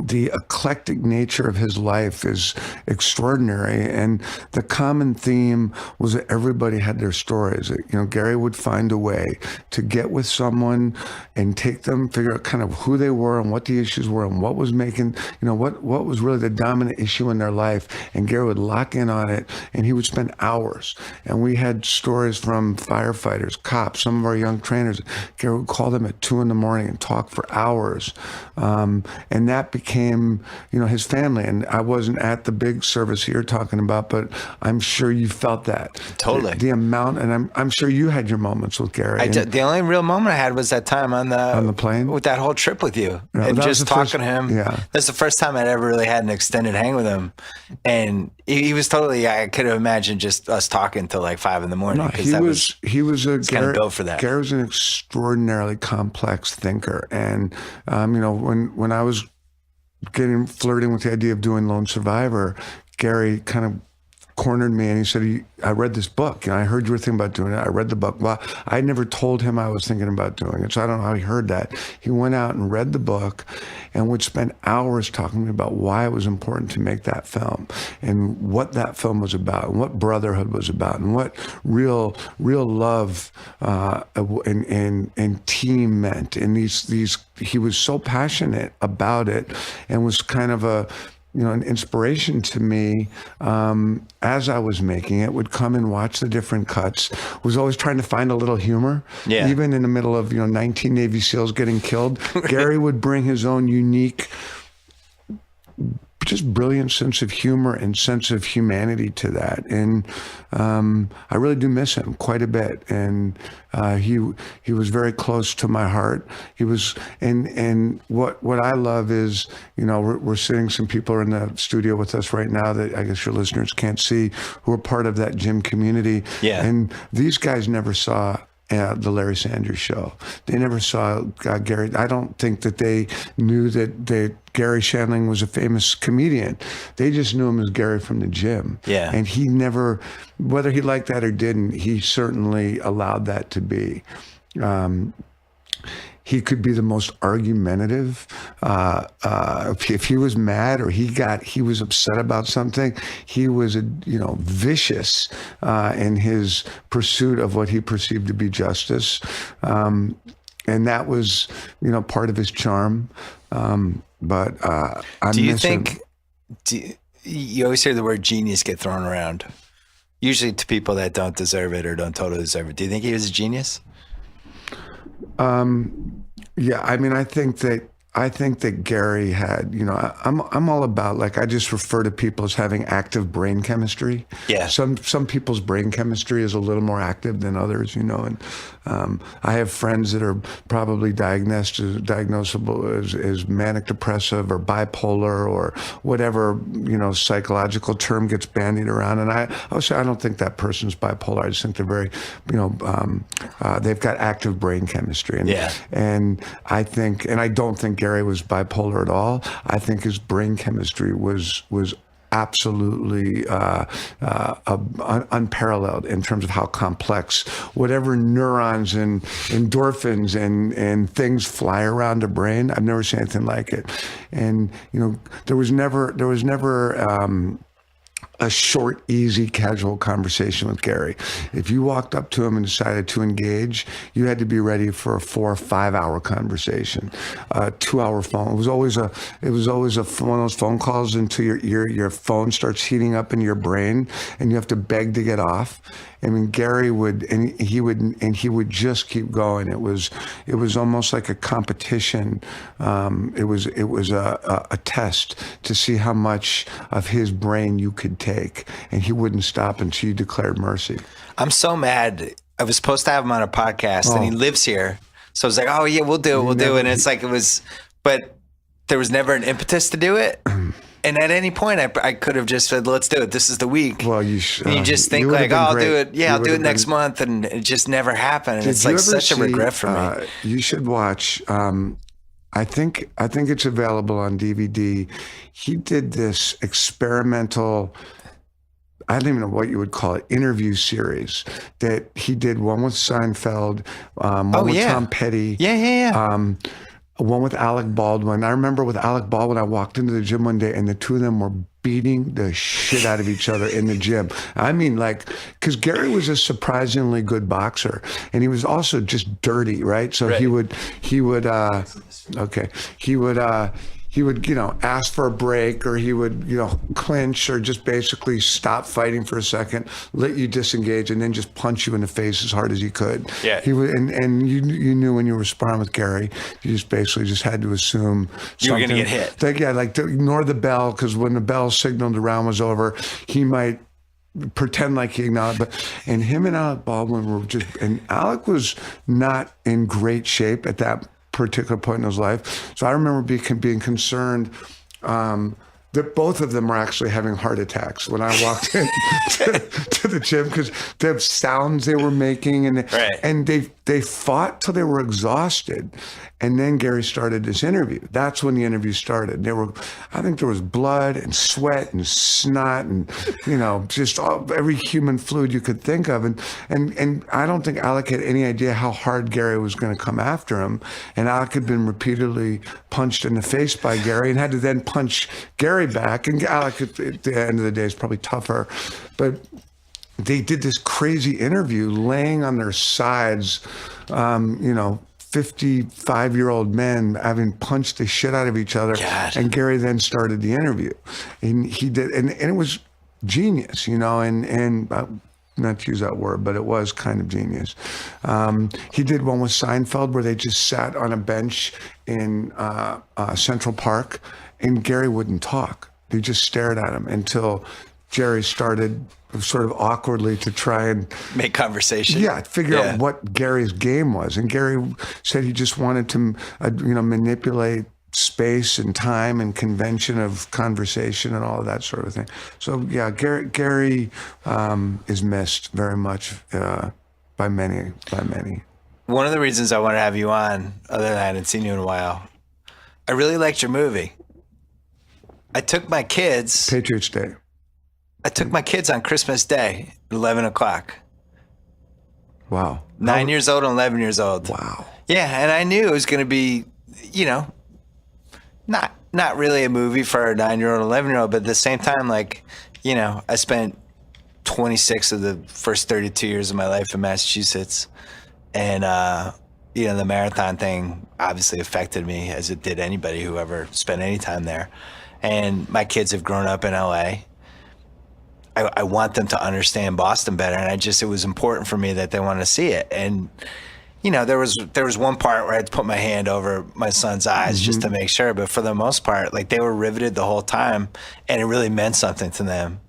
the eclectic nature of his life is extraordinary, and the common theme was that everybody had their stories. Gary would find a way to get with someone and take them, figure out kind of who they were and what the issues were and what was making, what was really the dominant issue in their life, and Gary would lock in on it, and he would spend hours. And we had stories from firefighters, cops, some of our young trainers. Gary would call them at 2 a.m. and talk for hours, and that became his family. And I wasn't at the big service you're talking about, but I'm sure you felt that. Totally. The amount, and I'm sure you had your moments with Gary. The only real moment I had was that time on the plane with that whole trip with you, Yeah, and just talking to him. Yeah, that's the first time I'd ever really had an extended hang with him, and he was totally. I could have imagined just us talking till like 5 a.m. No, he was kind of built for that. Gary was an extraordinarily complex thinker, and when I was flirting with the idea of doing Lone Survivor, Gary kind of cornered me and he said, I read this book. I heard you were thinking about doing it. I read the book. Well, I never told him I was thinking about doing it, so I don't know how he heard that. He went out and read the book and would spend hours talking to me about why it was important to make that film and what that film was about and what brotherhood was about and what real love and team meant. And he was so passionate about it and was kind of an inspiration to me as I was making it. Would come and watch the different cuts, was always trying to find a little humor. Yeah. Even in the middle of 19 Navy SEALs getting killed, Gary would bring his own unique, just brilliant sense of humor and sense of humanity to that. And I really do miss him quite a bit. And he was very close to my heart. He was, and what I love is, we're sitting, some people are in the studio with us right now that I guess your listeners can't see, who are part of that gym community. Yeah. And these guys never saw the Larry Sanders Show. They never saw Gary. I don't think that they knew that Gary Shandling was a famous comedian. They just knew him as Gary from the gym. Yeah. And he never, whether he liked that or didn't, he certainly allowed that to be. He could be the most argumentative. If he was mad or he was upset about something, he was vicious in his pursuit of what he perceived to be justice, and that was part of his charm. But I do you miss think? him. You always hear the word genius get thrown around, usually to people that don't deserve it or don't totally deserve it. Do you think he was a genius? Yeah, I mean, I think that think that Gary had, I'm all about, like, I just refer to people as having active brain chemistry. Yeah. Some people's brain chemistry is a little more active than others, and I have friends that are probably diagnosable as manic depressive or bipolar or whatever, psychological term gets bandied around. And I would say I don't think that person's bipolar. I just think they're very, they've got active brain chemistry. And I don't think Gary was bipolar at all. I think his brain chemistry was absolutely unparalleled in terms of how complex whatever neurons and endorphins and things fly around a brain. I've never seen anything like it. And there was never a short, easy, casual conversation with Gary. If you walked up to him and decided to engage, you had to be ready for a 4 or 5 hour conversation, 2 hour phone. It was always one of those phone calls into your ear. Your phone starts heating up in your brain, and you have to beg to get off. I mean, Gary would just keep going. It was almost like a competition. It was a test to see how much of his brain you could take, and he wouldn't stop until you declared mercy. I'm so mad. I was supposed to have him on a podcast, and he lives here, so I was like, "Oh yeah, we'll do it." And it's like but there was never an impetus to do it. And at any point, I could have just said, "Let's do it. This is the week." Well, you just think like, "Oh, I'll do it. Yeah, I'll do it next month," and it just never happened. And it's like such a regret for me. You should watch. I think it's available on DVD. He did this experimental, I don't even know what you would call it, interview series that he did. One with Seinfeld, one with Tom Petty. Yeah. One with Alec Baldwin. I remember with Alec Baldwin, I walked into the gym one day and the two of them were beating the shit out of each other in the gym. I mean, like, because Gary was a surprisingly good boxer, and he was also just dirty, right? So he would ask for a break, or he would, clinch, or just basically stop fighting for a second, let you disengage, and then just punch you in the face as hard as he could. Yeah. He would, and you knew when you were sparring with Gary, you just basically had to assume you were going to get hit. Like to ignore the bell, because when the bell signaled the round was over, he might pretend like he acknowledged. And him and Alec Baldwin were and Alec was not in great shape at that particular point in his life. So I remember being concerned that both of them were actually having heart attacks when I walked in to the gym, because the sounds they were making, and they fought till they were exhausted. And then Gary started this interview. That's when the interview started. I think there was blood and sweat and snot and, just every human fluid you could think of. And I don't think Alec had any idea how hard Gary was going to come after him. And Alec had been repeatedly punched in the face by Gary and had to then punch Gary back. And Alec, at the end of the day, is probably tougher. But they did this crazy interview laying on their sides, 55-year-old men having punched the shit out of each other. God. And Gary then started the interview, and he did, and it was genius, and not to use that word, but it was kind of genius. He did one with Seinfeld where they just sat on a bench in Central Park, and Gary wouldn't talk. They just stared at him until Jerry started sort of awkwardly to try and make conversation. Yeah, figure out what Gary's game was. And Gary said he just wanted to, manipulate space and time and convention of conversation and all of that sort of thing. So yeah, Gary is missed very much by many. One of the reasons I wanted to have you on, other than I hadn't seen you in a while, I really liked your movie. I took my kids. Patriots Day. I took my kids on Christmas Day at 11 o'clock. Wow. 9 years old and 11 years old. Wow. Yeah, and I knew it was going to be, not really a movie for a 9-year-old, 11-year-old, but at the same time, I spent 26 of the first 32 years of my life in Massachusetts. And, the marathon thing obviously affected me, as it did anybody who ever spent any time there. And my kids have grown up in LA. I want them to understand Boston better, and it was important for me that they want to see it. And you know, there was one part where I had to put my hand over my son's eyes just to make sure. But for the most part, like, they were riveted the whole time, and it really meant something to them.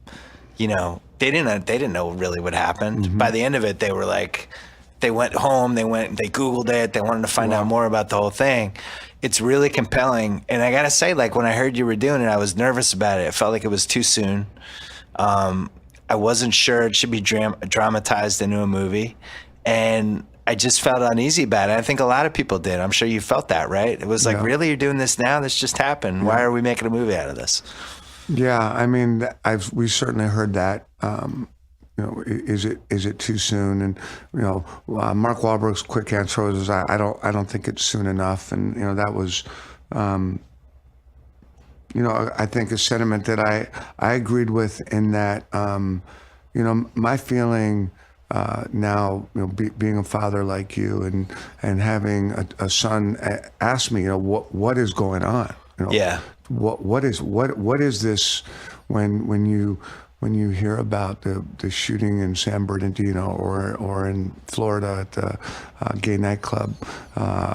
You know, they didn't know really what happened. By the end of it, they were like, they went home, they Googled it, they wanted to find out more about the whole thing. It's really compelling. And I gotta say, like, when I heard you were doing it, I was nervous about it. It felt like it was too soon. I wasn't sure it should be dramatized into a movie. And I just felt uneasy about it. I think a lot of people did. I'm sure you felt that, right? It was like, really, you're doing this now? This just happened. Why are we making a movie out of this? Yeah, I mean, we certainly heard that. You know, is it too soon? And you know, Mark Wahlberg's quick answer was, I don't think it's soon enough. And you know, that was, you know, I think a sentiment that I agreed with, in that, you know, my feeling now, you know, being a father like you, and having a son ask me, you know, what is going on? You know, what is this when you hear about the shooting in San Bernardino or in Florida at the gay nightclub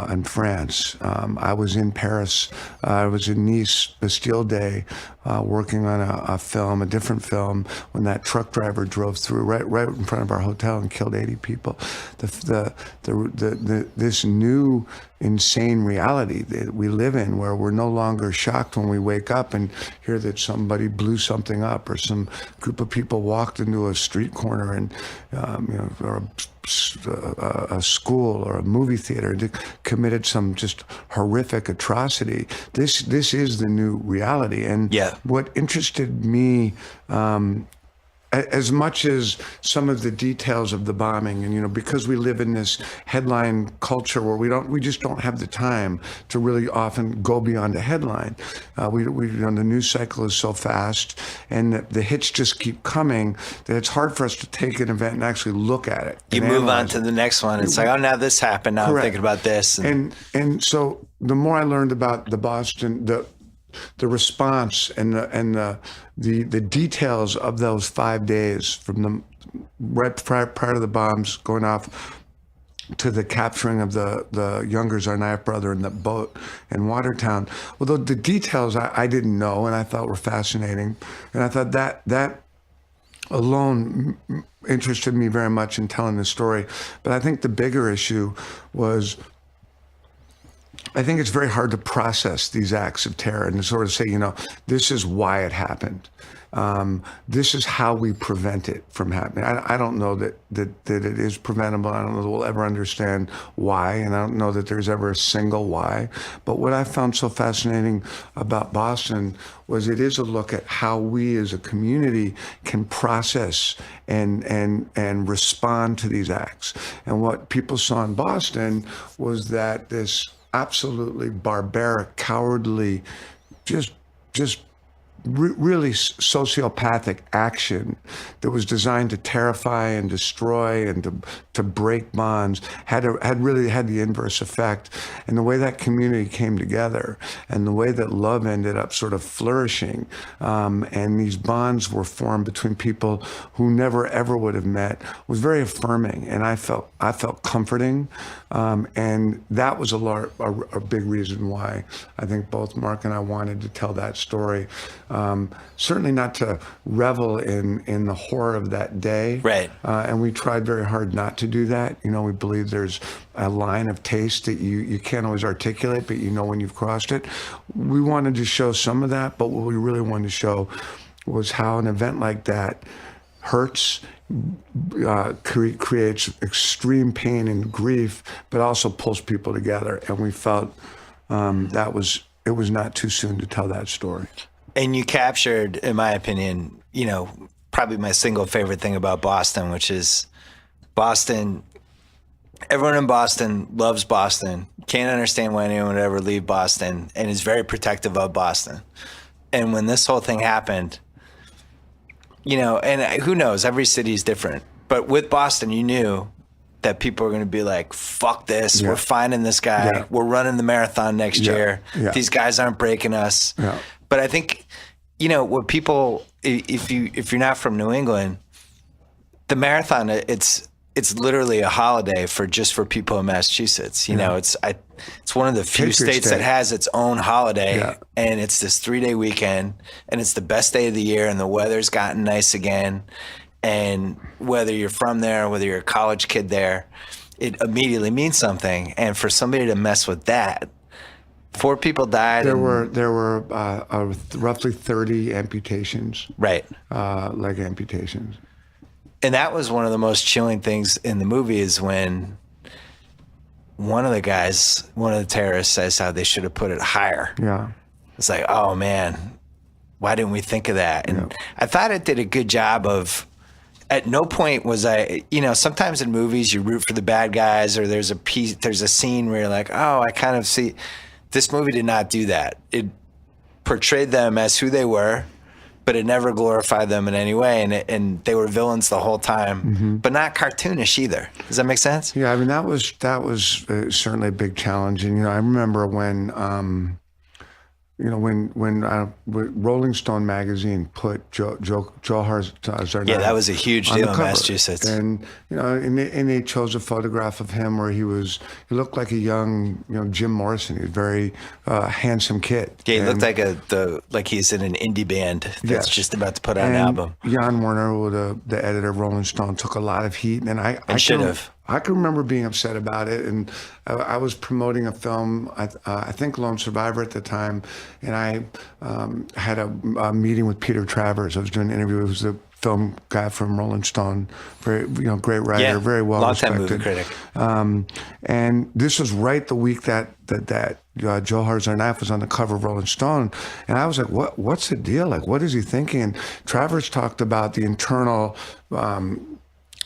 in France. I was in Paris. I was in Nice, Bastille Day, working on a different film, when that truck driver drove through right in front of our hotel and killed 80 people. This new insane reality that we live in, where we're no longer shocked when we wake up and hear that somebody blew something up, or some group of people walked into a street corner and you know, or a school or a movie theater, and committed some just horrific atrocity. This is the new reality. And what interested me, as much as some of the details of the bombing, and you know, because we live in this headline culture where we just don't have the time to really often go beyond a headline. We you know, the news cycle is so fast, and the hits just keep coming, that it's hard for us to take an event and actually look at it. You move on to the next one. It's like, oh, now this happened. Now I'm thinking about this. And so the more I learned about the Boston, the response and the details of those 5 days, from the right prior to the bombs going off to the capturing of the younger Tsarnaev brother in the boat in Watertown. Well, the details I didn't know, and I thought were fascinating, and I thought that alone interested me very much in telling the story. But I think the bigger issue was, I think it's very hard to process these acts of terror and to sort of say, you know, this is why it happened. This is how we prevent it from happening. I don't know that it is preventable. I don't know that we'll ever understand why, and I don't know that there's ever a single why. But what I found so fascinating about Boston was it is a look at how we as a community can process and respond to these acts. And what people saw in Boston was that this absolutely barbaric, cowardly, just really sociopathic action that was designed to terrify and destroy and to break bonds had really had the inverse effect. And the way that community came together, and the way that love ended up sort of flourishing, and these bonds were formed between people who never ever would have met, was very affirming, and I felt comforting, and that was a big reason why I think both Mark and I wanted to tell that story. Certainly not to revel in the horror of that day. Right. And we tried very hard not to do that. You know, we believe there's a line of taste that you can't always articulate, but you know when you've crossed it. We wanted to show some of that, but what we really wanted to show was how an event like that hurts, creates extreme pain and grief, but also pulls people together. And we felt it was not too soon to tell that story. And you captured, in my opinion, you know, probably my single favorite thing about Boston, which is Boston. Everyone in Boston loves Boston, can't understand why anyone would ever leave Boston, and is very protective of Boston. And when this whole thing happened, you know, and who knows, every city is different. But with Boston, you knew that people are going to be like, fuck this. Yeah. We're finding this guy. Yeah. We're running the marathon next year. Yeah. These guys aren't breaking us. Yeah. But I think, you know, what people, if you're not from New England, the marathon, it's it's literally a holiday for people in Massachusetts. You know, it's one of the few states that has its own holiday, and it's this 3-day weekend, and it's the best day of the year, and the weather's gotten nice again. And whether you're from there, whether you're a college kid there, it immediately means something. And for somebody to mess with that, 4 people died. There were roughly 30 amputations. Right. Leg amputations. And that was one of the most chilling things in the movie is when one of the terrorists says how they should have put it higher. Yeah. It's like, oh man, why didn't we think of that? And I thought it did a good job of, at no point was I, sometimes in movies you root for the bad guys, or there's a scene where you're like, oh, I kind of see. This movie did not do that. It portrayed them as who they were, but it never glorified them in any way, and they were villains the whole time, but not cartoonish either. Does that make sense? Yeah, I mean that was certainly a big challenge, and I remember when when Rolling Stone magazine put Joe Zarnaf. Yeah, that was a huge deal in Massachusetts. And and they chose a photograph of him where he looked like a young Jim Morrison. He was a very handsome kid. Yeah, he looked like he's in an indie band that's just about to put out an album. Jan Werner, the editor of Rolling Stone, took a lot of heat, and I should have. I can remember being upset about it, and I was promoting a film, I think Lone Survivor at the time, and I had a meeting with Peter Travers. I was doing an interview. It was the film guy from Rolling Stone, very great writer, very well long-time respected. movie critic. And this was right the week that Joe Zarnaf was on the cover of Rolling Stone, and I was like, what's the deal? Like, what is he thinking? And Travers talked about the internal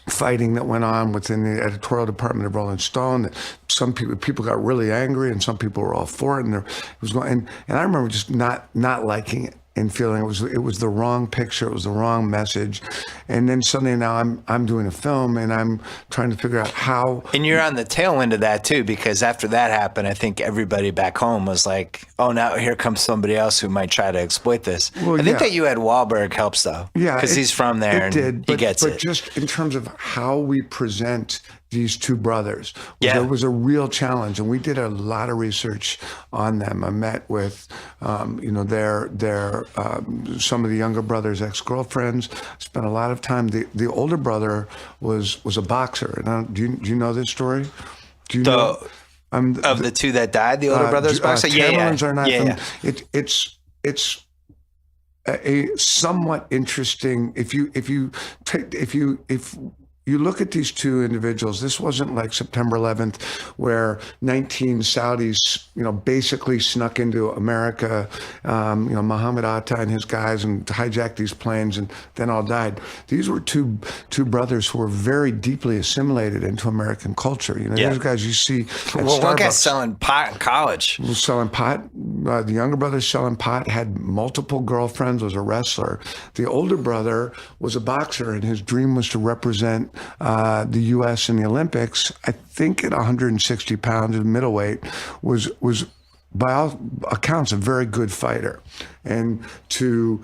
fighting that went on within the editorial department of Rolling Stone. That some people got really angry, and some people were all for it. And and I remember just not liking it and feeling it was the wrong picture, it was the wrong message. And then suddenly now I'm doing a film, and I'm trying to figure out how. And you're on the tail end of that too, because after that happened, I think everybody back home was like, oh, now here comes somebody else who might try to exploit this. Well, I think that you had Wahlberg helps though. Yeah. Because he's from there and he gets it. But just in terms of how we present these two brothers, there was a real challenge, and we did a lot of research on them. I met with, their some of the younger brothers' ex-girlfriends. Spent a lot of time. The older brother was a boxer. And do you know this story? Do you know? Of the two that died, the older brother's boxer. It's a somewhat interesting. If you look at these two individuals, this wasn't like September 11th, where 19 Saudis, basically snuck into America, Muhammad Atta and his guys, and hijacked these planes and then all died. These were two brothers who were very deeply assimilated into American culture. These guys you see at Starbucks. One guy's selling pot in college. Was selling pot. The younger brother selling pot, had multiple girlfriends, was a wrestler. The older brother was a boxer, and his dream was to represent the U.S. in the Olympics. I think at 160 pounds in middleweight was by all accounts a very good fighter, and to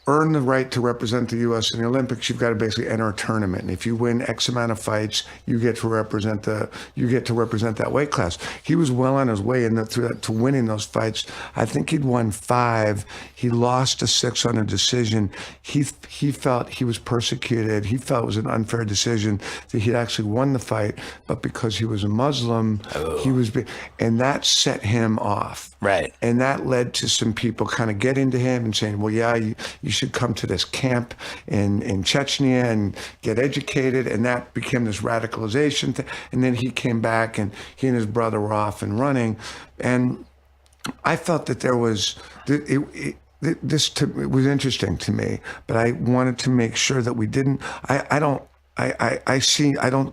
earn the right to represent the U.S. in the Olympics, you've got to basically enter a tournament. And if you win X amount of fights, you get to represent that weight class. He was well on his way to winning those fights. I think he'd won 5. He lost a 6 on a decision. He felt he was persecuted. He felt it was an unfair decision that he'd actually won the fight, but because he was a Muslim, and that set him off. Right. And that led to some people kind of getting to him and saying, well, yeah, you should come to this camp in Chechnya and get educated. And that became this radicalization thing. And then he came back, and he and his brother were off and running. And I felt that there was, it was interesting to me, but I wanted to make sure that we didn't, I don't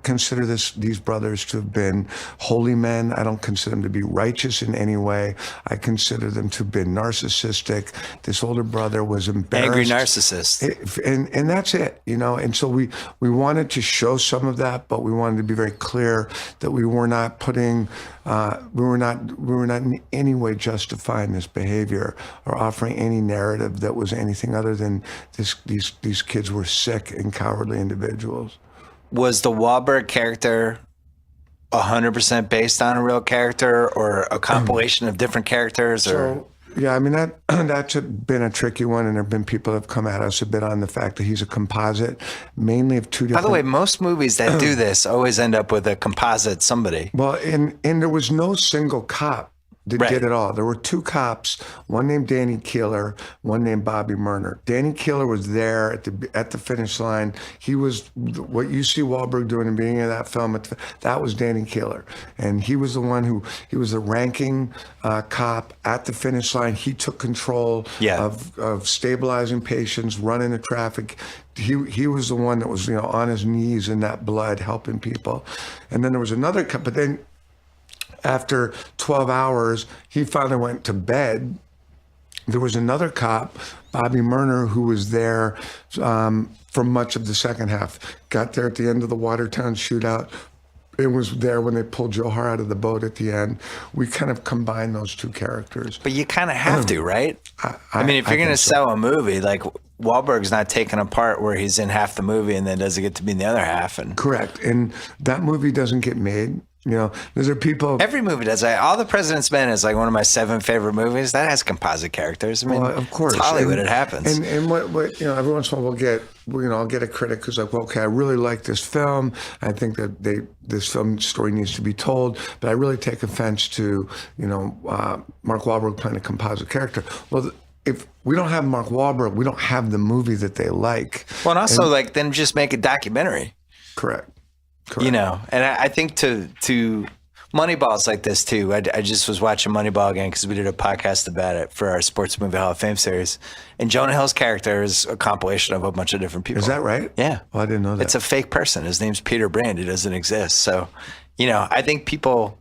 consider these brothers to have been holy men. I don't consider them to be righteous in any way. I consider them to have been narcissistic. This older brother was embarrassed. Angry narcissist. And that's it, And so we wanted to show some of that, but we wanted to be very clear that we were not putting we were not in any way justifying this behavior or offering any narrative that was anything other than these kids were sick and cowardly individuals. Was the Wahlberg character 100% based on a real character or a compilation of different characters? Or yeah, I mean that's been a tricky one, and there have been people that have come at us a bit on the fact that he's a composite, mainly of two different. By the way, most movies that do this always end up with a composite somebody. Well, and there was no single cop that did it all. There were two cops, one named Danny Keeler, one named Bobby Murner. Danny Keeler was there at the finish line. He was what you see Wahlberg doing in the beginning of that film. That was Danny Keeler, and he was the one he was the ranking cop at the finish line. He took control of stabilizing patients, running the traffic. He was the one that was on his knees in that blood helping people. And then there was another cop, but then after 12 hours, he finally went to bed. There was another cop, Bobby Murner, who was there for much of the second half. Got there at the end of the Watertown shootout. It was there when they pulled Johar out of the boat at the end. We kind of combined those two characters. But you kind of have to, right? I mean, if you're going to sell a movie, like Wahlberg's not taken apart where he's in half the movie and then doesn't get to be in the other half. And correct. And that movie doesn't get made. Those are people. Every movie does. All the President's Men is like one of my 7 favorite movies. That has composite characters. I mean, well, of course, it's Hollywood. It happens. And what every once in a while I'll get a critic who's like, well, okay, I really like this film. I think that this film story needs to be told, but I really take offense to Mark Wahlberg playing a composite character. Well, if we don't have Mark Wahlberg, we don't have the movie that they like. Well, and also then just make a documentary. Correct. And I think to Moneyball's like this too. I just was watching Moneyball again because we did a podcast about it for our Sports Movie Hall of Fame series. And Jonah Hill's character is a compilation of a bunch of different people. Is that right? Yeah. Well, I didn't know that. It's a fake person. His name's Peter Brand. He doesn't exist. So, I think people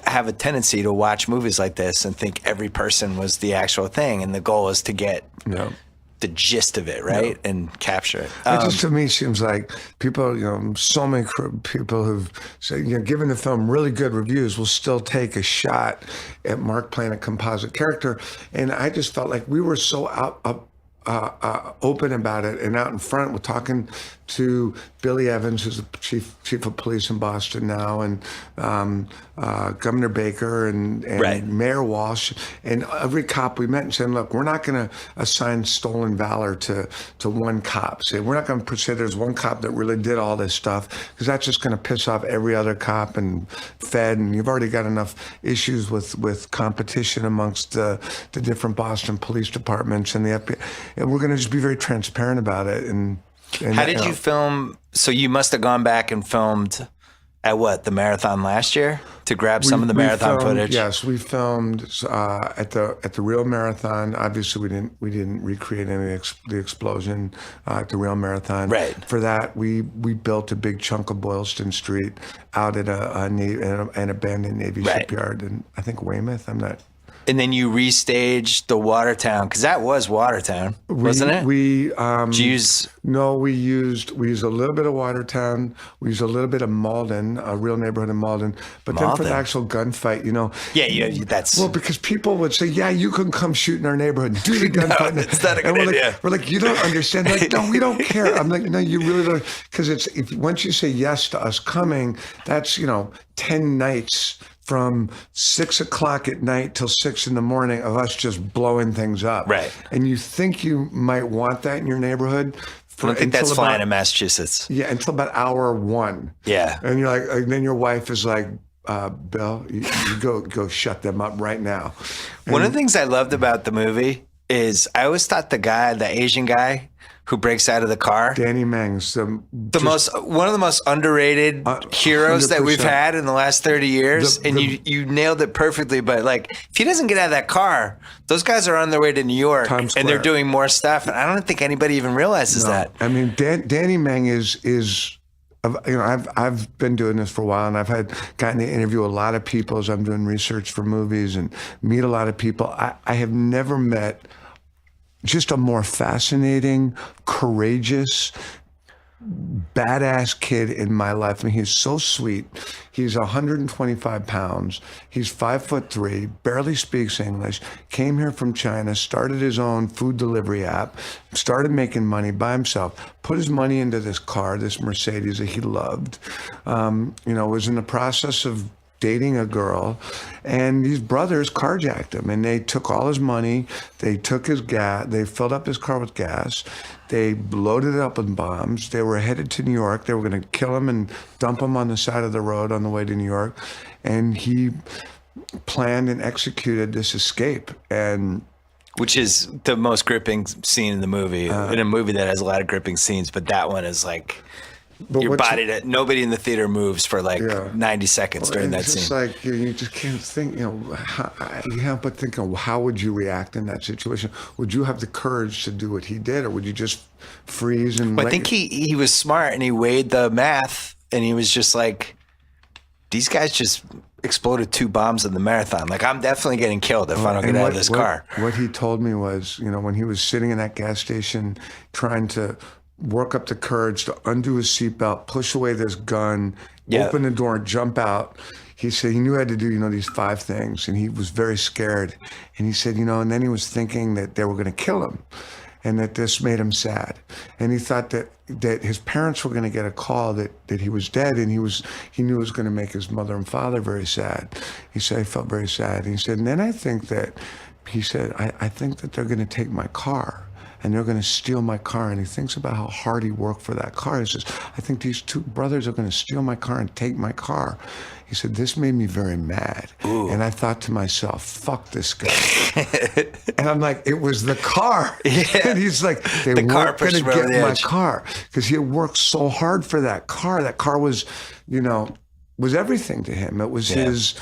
have a tendency to watch movies like this and think every person was the actual thing. And the goal is to get the gist of it, right? And capture it. It just to me seems like people, so many people who've said, given the film really good reviews, will still take a shot at Mark playing a composite character. And I just felt like we were so open about it and out in front. We're talking to Billy Evans, who's the chief of police in Boston now, and Governor Baker and Mayor Walsh, and every cop we met and said, look, we're not going to assign stolen valor to one cop. We're not going to say there's one cop that really did all this stuff, because that's just going to piss off every other cop and Fed, and you've already got enough issues with competition amongst the different Boston police departments and the FBI. And we're going to just be very transparent about it. And how did you film? So you must have gone back and filmed at the marathon last year to grab some of the marathon footage. Yes, we filmed at the real marathon. Obviously, we didn't recreate any of the explosion at the real marathon. Right. For that, we built a big chunk of Boylston Street out at an abandoned Navy shipyard in, I think, Weymouth. I'm not. And then you restaged the Watertown, because that was Watertown, wasn't it? Did you use? No, we used a little bit of Watertown. We used a little bit of Malden, a real neighborhood in Malden. But then for the actual gunfight, Yeah, that's. Well, because people would say, yeah, you can come shoot in our neighborhood, do the gunfight. No, it's not a good idea. We're like, you don't understand. Like, no, we don't care. I'm like, no, you really don't. Because once you say yes to us coming, that's 10 nights from 6 o'clock at night till 6 in the morning of us just blowing things up. Right. And you think you might want that in your neighborhood. I don't think that's flying in Massachusetts. Yeah, until about hour 1. Yeah. And you're like, and then your wife is like, Bill, you go shut them up right now. And one of the things I loved about the movie is I always thought the Asian guy who breaks out of the car, Danny Meng's one of the most underrated heroes that we've had in the last 30 years. You nailed it perfectly. But if he doesn't get out of that car, those guys are on their way to New York and they're doing more stuff. And I don't think anybody even realizes that. I mean, Danny Meng is. I've been doing this for a while, and I've gotten to interview a lot of people as I'm doing research for movies and meet a lot of people. I have never met just a more fascinating, courageous, badass kid in my life. I mean, he's so sweet. He's 125 pounds. He's 5'3", barely speaks English, came here from China, started his own food delivery app, started making money by himself, put his money into this car, this Mercedes that he loved, was in the process of dating a girl, and these brothers carjacked him, and they took all his money. They took his gas. They filled up his car with gas. They loaded it up with bombs. They were headed to New York. They were going to kill him and dump him on the side of the road on the way to New York. And he planned and executed this escape. And which is the most gripping scene in the movie, in a movie that has a lot of gripping scenes, but that one is like your body that nobody in the theater moves for 90 seconds during that scene. It's like you just can't think, you can't but think of how would you react in that situation? Would you have the courage to do what he did, or would you just freeze and? I think he was smart and he weighed the math, and he was just like, these guys just exploded 2 bombs in the marathon. Like, I'm definitely getting killed if I don't get out of this car. What he told me was, when he was sitting in that gas station trying to work up the courage to undo his seatbelt, push away this gun, open the door, jump out. He said he knew he had to do, these 5 things, and he was very scared. And he said, and then he was thinking that they were going to kill him, and that this made him sad. And he thought that his parents were going to get a call that he was dead, and he knew it was going to make his mother and father very sad. He said he felt very sad. And he said, and then I think that they're going to take my car. And they're going to steal my car. And he thinks about how hard he worked for that car. He says, I think these 2 brothers are going to steal my car and take my car. He said, this made me very mad. Ooh. And I thought to myself, fuck this guy. And I'm like, it was the car. Yeah. And he's like, they weren't going to get my car. Because he had worked so hard for that car. That car was, was everything to him. It was his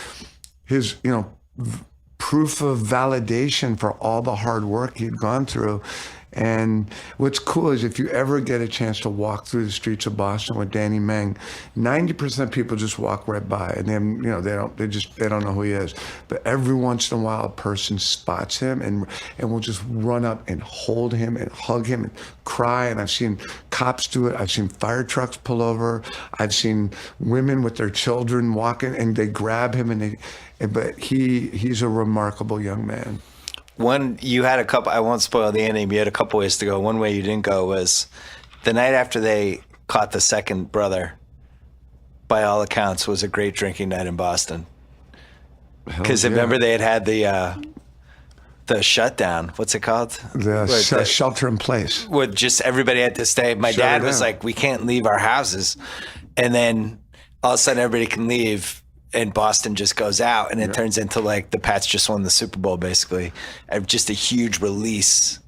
proof of validation for all the hard work he'd gone through. And what's cool is if you ever get a chance to walk through the streets of Boston with Danny Meng, 90% of people just walk right by, and they don't know who he is. But every once in a while, a person spots him and will just run up and hold him and hug him and cry. And I've seen cops do it. I've seen fire trucks pull over. I've seen women with their children walking, and they grab him but he's a remarkable young man. You had a couple, I won't spoil the ending, but you had a couple ways to go. One way you didn't go was the night after they caught the second brother, by all accounts, was a great drinking night in Boston. Because remember they had the shutdown. What's it called? The shelter in place. Where just everybody had to stay. My dad was like, we can't leave our houses. And then all of a sudden everybody can leave. And Boston just goes out, and it turns into like the Pats just won the Super Bowl, basically. Just a huge release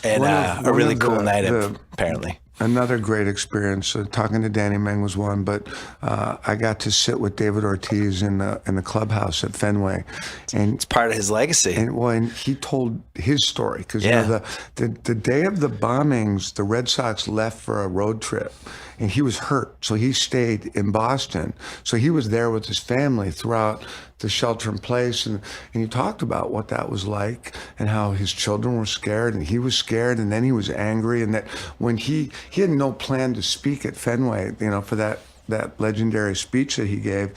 and a really cool night, apparently. Another great experience. Talking to Danny Meng was one, but I got to sit with David Ortiz in the clubhouse at Fenway, and it's part of his legacy. And he told his story because the day of the bombings, the Red Sox left for a road trip. And he was hurt, so he stayed in Boston. So he was there with his family throughout the shelter in place, and he talked about what that was like and how his children were scared, and he was scared, and then he was angry, and that when he had no plan to speak at Fenway, for that legendary speech that he gave,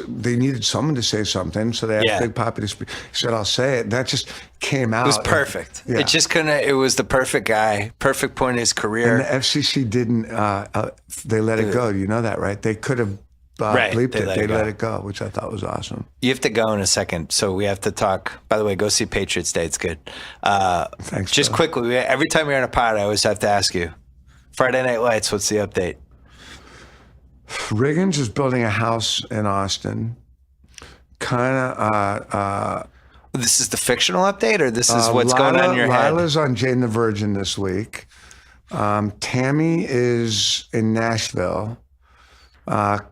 they needed someone to say something, so they asked Big Papi to speak. He said, I'll say it. And that just came out. It was perfect. It just it was the perfect guy, perfect point in his career. And the FCC didn't, they let it go. You know that, right? They could have bleeped it. They let it go, which I thought was awesome. You have to go in a second, so we have to talk. By the way, go see Patriots Day. It's good. Thanks. Just quickly, every time you're on a pod, I always have to ask you, Friday Night Lights, what's the update? Riggins is building a house in Austin. This is the fictional update, or this is what's going on in your head? Lila's on Jane the Virgin this week. Tammy is in Nashville.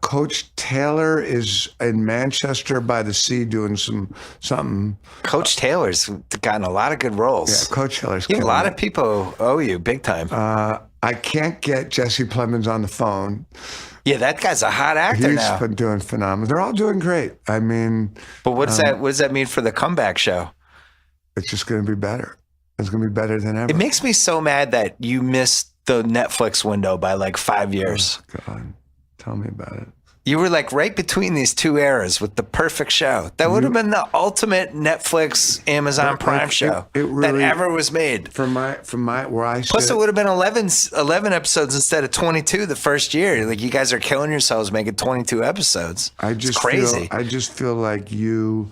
Coach Taylor is in Manchester by the Sea doing something. Coach Taylor's gotten a lot of good roles. Yeah, Coach Taylor's. A lot of people owe you big time. I can't get Jesse Plemons on the phone. Yeah, that guy's a hot actor now. He's doing phenomenal. They're all doing great. I mean, but what does that mean for the comeback show? It's just going to be better. It's going to be better than ever. It makes me so mad that you missed the Netflix window by like 5 years. Oh, God, tell me about it. You were like right between these two eras with the perfect show. That would have been the ultimate Netflix, Amazon Prime show it really, that ever was made. From my where I Plus, sit, it would have been 11 episodes instead of 22 the first year. Like, you guys are killing yourselves making 22 episodes. It's crazy. I just feel like you.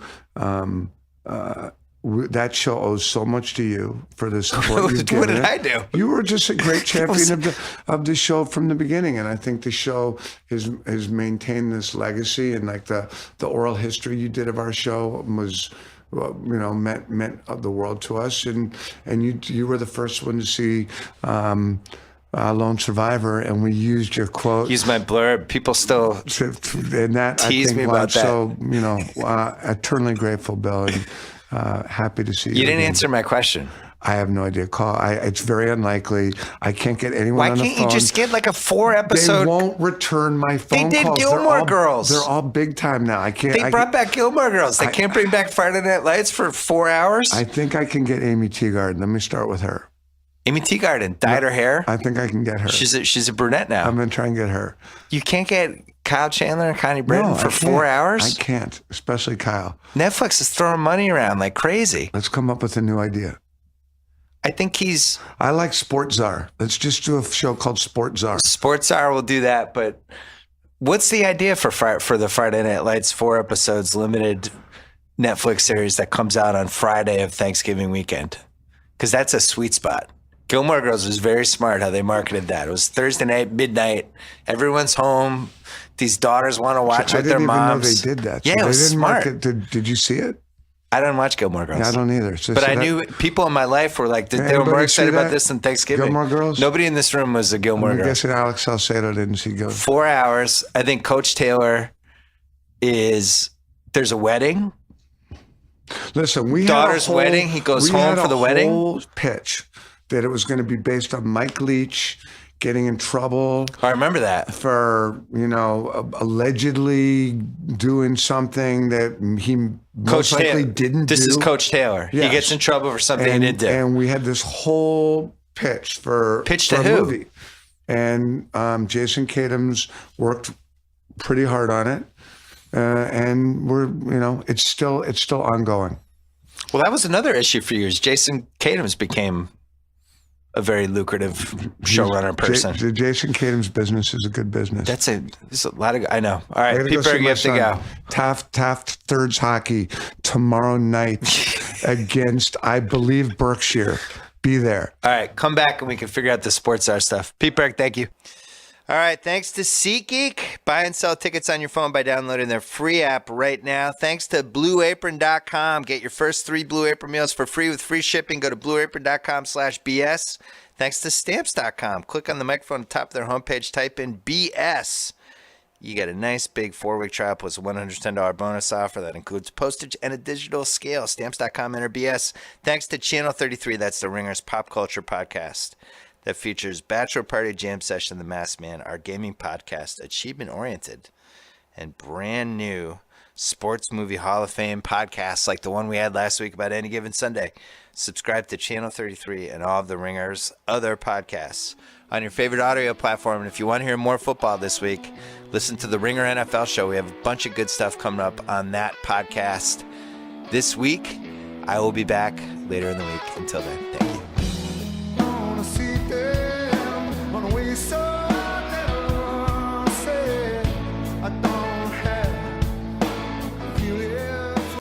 That show owes so much to you for the support you've given What did it. I do? You were just a great champion of the show from the beginning, and I think the show has maintained this legacy, and like the oral history you did of our show was, meant the world to us, and you were the first one to see Lone Survivor, and we used your quote. Use my blurb. People still and that tease I think me about that. So eternally grateful, Bill. And, happy to see you. You didn't again. answer my question. I have no idea. It's very unlikely. I can't get anyone Why on the phone. can't you just get like a 4-episode? They won't return my phone They did calls. Gilmore Girls. They're all big time now. I can't. They brought back Gilmore Girls. They can't bring back Friday Night Lights for 4 hours. I think I can get Amy Teagarden. Let me start with her. Amy Teagarden dyed her hair. I think I can get her. She's a brunette now. I'm gonna try and get her. You can't get Kyle Chandler and Connie Britton for 4 hours? I can't, especially Kyle. Netflix is throwing money around like crazy. Let's come up with a new idea. I think I like Sports Czar. Let's just do a show called Sports Czar. Sports Czar will do that, but what's the idea for the Friday Night Lights 4 episodes limited Netflix series that comes out on Friday of Thanksgiving weekend? Because that's a sweet spot. Gilmore Girls was very smart how they marketed that. It was Thursday night, midnight. Everyone's home. These daughters want to watch with their moms. I didn't even know they did that. Yeah, it was smart. Did you see it? I don't watch Gilmore Girls. Yeah, I don't either. But I knew people in my life were like, they were more excited about this than Thanksgiving. Gilmore Girls? Nobody in this room was a Gilmore Girl. I'm guessing Alex Salcedo didn't see Gilmore. 4 hours. I think Coach Taylor there's a wedding. Listen, we daughter's had wedding. He goes home for the wedding. Whole pitch that it was going to be based on Mike Leach getting in trouble. I remember that. For, allegedly doing something that he most likely didn't do. This is Coach Taylor. Yes. He gets in trouble for something he didn't do. And we had this whole pitch for to a who? movie. And Jason Katims worked pretty hard on it. And it's still ongoing. Well, that was another issue for years. Jason Katims became a very lucrative showrunner person. The Jason Katims business is a good business. There's a lot of, I know. All right, Pete Berg, you have to go. Taft Thirds hockey tomorrow night against, I believe, Berkshire. Be there. All right, come back and we can figure out the Sports Czar stuff. Pete Berg, thank you. All right, thanks to SeatGeek. Buy and sell tickets on your phone by downloading their free app right now. Thanks to BlueApron.com. Get your first 3 Blue Apron meals for free with free shipping. Go to BlueApron.com/BS. Thanks to Stamps.com. Click on the microphone at the top of their homepage. Type in BS. You get a nice big 4-week trial plus a $110 bonus offer that includes postage and a digital scale. Stamps.com, enter BS. Thanks to Channel 33. That's the Ringer's Pop Culture Podcast that features Bachelor Party Jam Session, The Masked Man, our gaming podcast, achievement-oriented, and brand new sports movie Hall of Fame podcasts like the one we had last week about Any Given Sunday. Subscribe to Channel 33 and all of the Ringer's other podcasts on your favorite audio platform. And if you want to hear more football this week, listen to the Ringer NFL Show. We have a bunch of good stuff coming up on that podcast this week. I will be back later in the week. Until then, thanks.